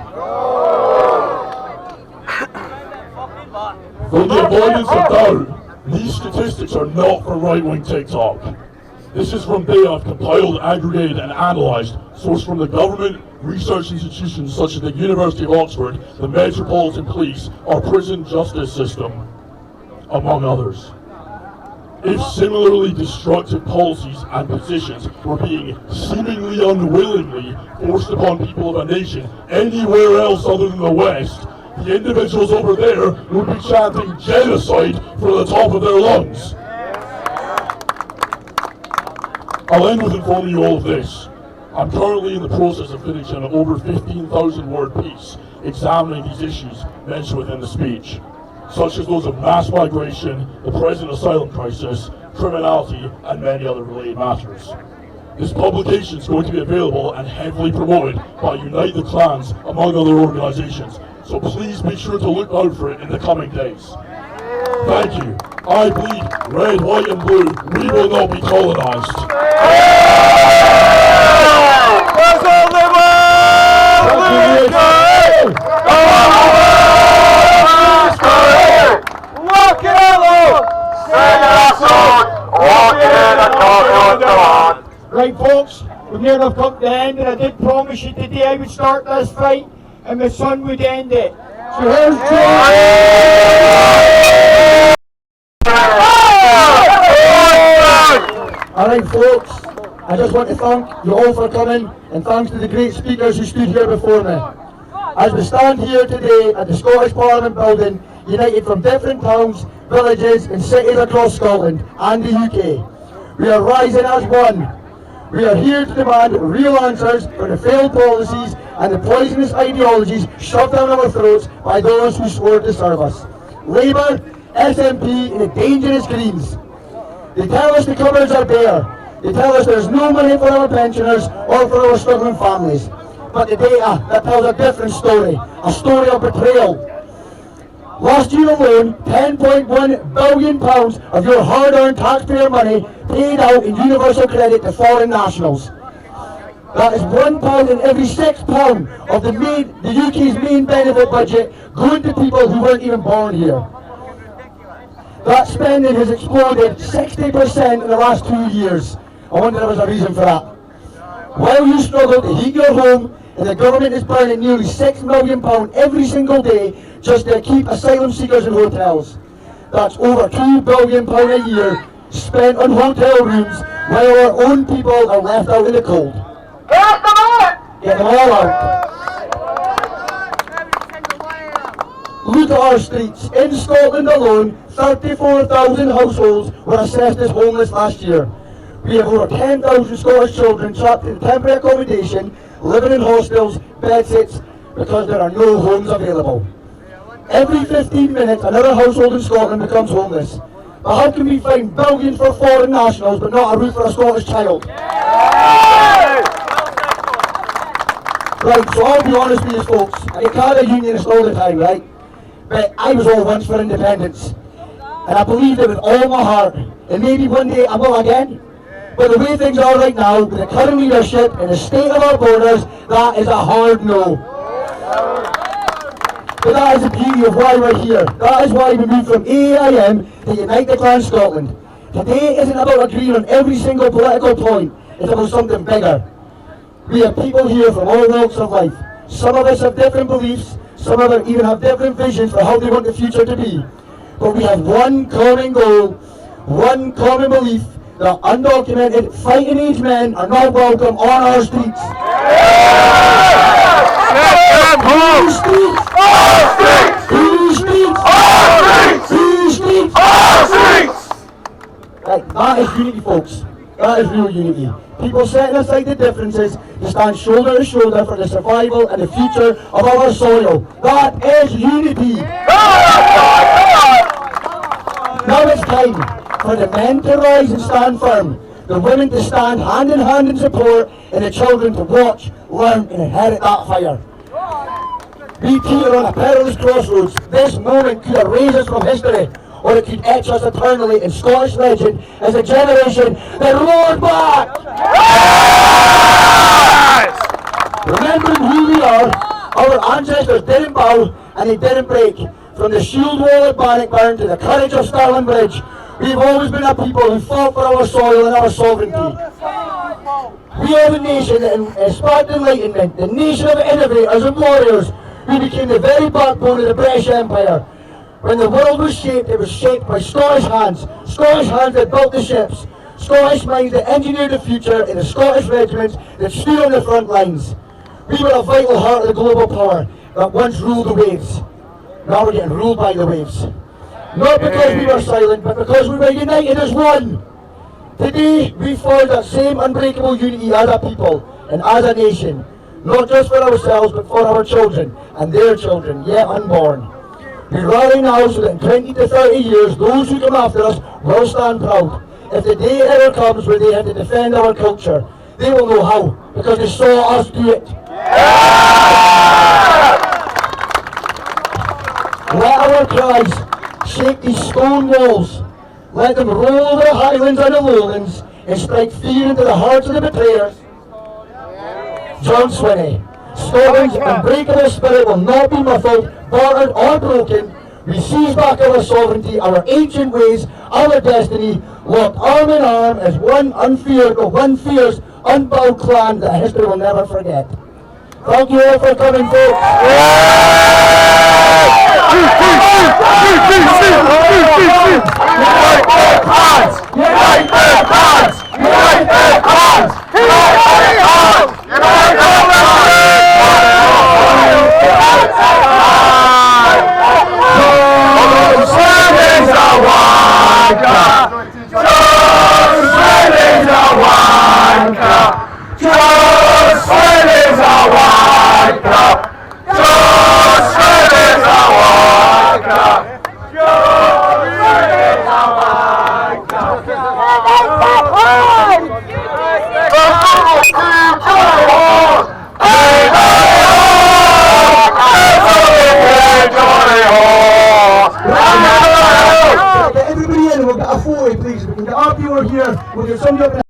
For the avoidance of doubt, these statistics are not for right-wing TikTok. This is from data I've compiled, aggregated and analysed, sourced from the government, research institutions such as the University of Oxford, the Metropolitan Police, our prison justice system, among others. If similarly destructive policies and positions were being seemingly unwillingly forced upon people of a nation anywhere else other than the West, the individuals over there would be chanting genocide from the top of their lungs. I'll end with informing you all of this. I'm currently in the process of finishing an over 15,000 word piece examining these issues mentioned within the speech, such as those of mass migration, the present asylum crisis, criminality, and many other related matters. This publication is going to be available and heavily promoted by Unite the Clans, among other organisations, so please be sure to look out for it in the coming days. Thank you. I bleed red, white and blue. We will not be colonised. Right folks, we've nearly come to the end, and I did promise you today I would start this fight and my son would end it. So here's Alright folks, I just want to thank you all for coming, and thanks to the great speakers who stood here before me. As we stand here today at the Scottish Parliament building, united from different towns, villages and cities across Scotland and the UK, we are rising as one. We are here to demand real answers for the failed policies and the poisonous ideologies shoved down our throats by those who swore to serve us. Labour, SNP and the dangerous Greens. They tell us the cupboards are bare. They tell us there's no money for our pensioners or for our struggling families. But the data, that tells a different story, a story of betrayal. Last year alone, £10.1 billion of your hard-earned taxpayer money paid out in universal credit to foreign nationals. That is £1 in every £6 of the UK's main benefit budget going to people who weren't even born here. That spending has exploded 60% in the last 2 years. I wonder if there's a reason for that. While you struggle to heat your home, and the government is burning nearly £6 million every single day just to keep asylum seekers in hotels. That's over £2 billion a year spent on hotel rooms while our own people are left out in the cold. Get them all out. Look at our streets. In Scotland alone, 34,000 households were assessed as homeless last year. We have over 10,000 Scottish children trapped in temporary accommodation, living in hostels, bedsits, because there are no homes available. Every 15 minutes, another household in Scotland becomes homeless. But how can we find billions for foreign nationals, but not a roof for a Scottish child? Right, so I'll be honest with you folks, I can't a unionist all the time, right? But I was all once for independence. And I believed it with all my heart. And maybe one day I will again. But the way things are right now, with the current leadership and the state of our borders, that is a hard no. But that is the beauty of why we're here. That is why we moved from AIM to Unite the Clan Scotland. Today isn't about agreeing on every single political point. It's about something bigger. We have people here from all walks of life. Some of us have different beliefs. Some of us even have different visions for how they want the future to be. But we have one common goal, one common belief, that undocumented fighting-age men are not welcome on our streets. Whose streets? Our streets! Whose streets? Our streets! Whose streets? Our streets! Right, that is unity, folks. That is real unity. People setting aside the differences to stand shoulder to shoulder for the survival and the future of our soil. That is unity. Now it's time for the men to rise and stand firm, the women to stand hand in hand in support, and the children to watch, learn and inherit that fire. We teeter on a perilous crossroads. This moment could erase us from history, or it could etch us eternally in Scottish legend as a generation that roared back. Yes! Remembering who we are, our ancestors didn't bow and they didn't break. From the shield wall at Bannockburn to the courage of Stirling Bridge, we've always been a people who fought for our soil and our sovereignty. We are the nation that inspired enlightenment, the nation of innovators and warriors who became the very backbone of the British Empire. When the world was shaped, it was shaped by Scottish hands that built the ships, Scottish minds that engineered the future in the Scottish regiments that stood on the front lines. We were a vital heart of the global power that once ruled the waves. Now we're getting ruled by the waves. Not because we were silent, but because we were united as one. Today, we forge that same unbreakable unity as a people and as a nation, not just for ourselves, but for our children and their children, yet unborn. We rally now so that in 20 to 30 years, those who come after us will stand proud. If the day ever comes where they have to defend our culture, they will know how, because they saw us do it. Let our cries shake these stone walls. Let them roll over the highlands and the lowlands and strike fear into the hearts of the betrayers. John Swinney. Scotland's unbreakable spirit will not be muffled, bartered or broken. We seize back our sovereignty, our ancient ways, our destiny, locked arm in arm as one fierce, unbowed clan that history will never forget. Thank you all for coming, folks. Everybody in, we'll get a photo, please. We can get our viewer here, we'll get somebody up in.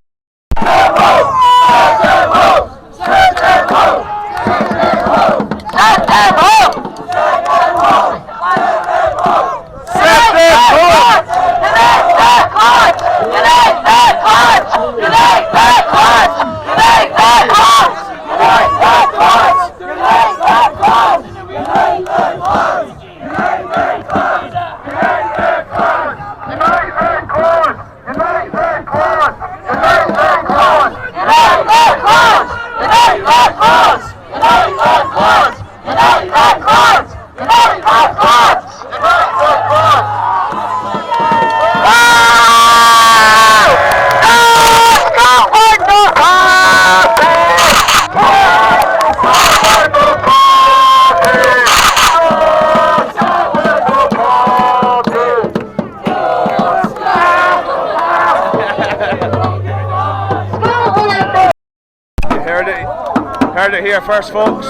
Heard it here first, folks.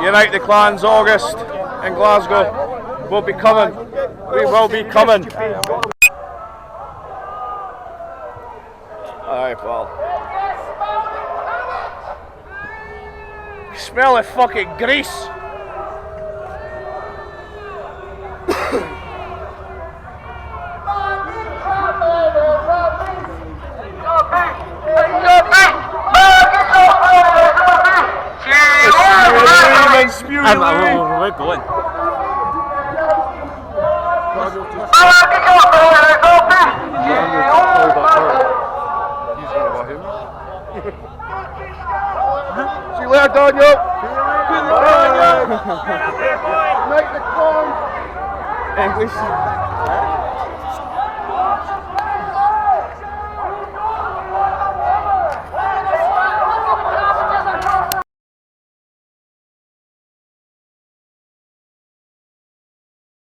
Unite the Clans, August in Glasgow. We'll be coming. We will be coming. Alright, pal. Smell of fucking grease. We're going. See you later, Daniel. English.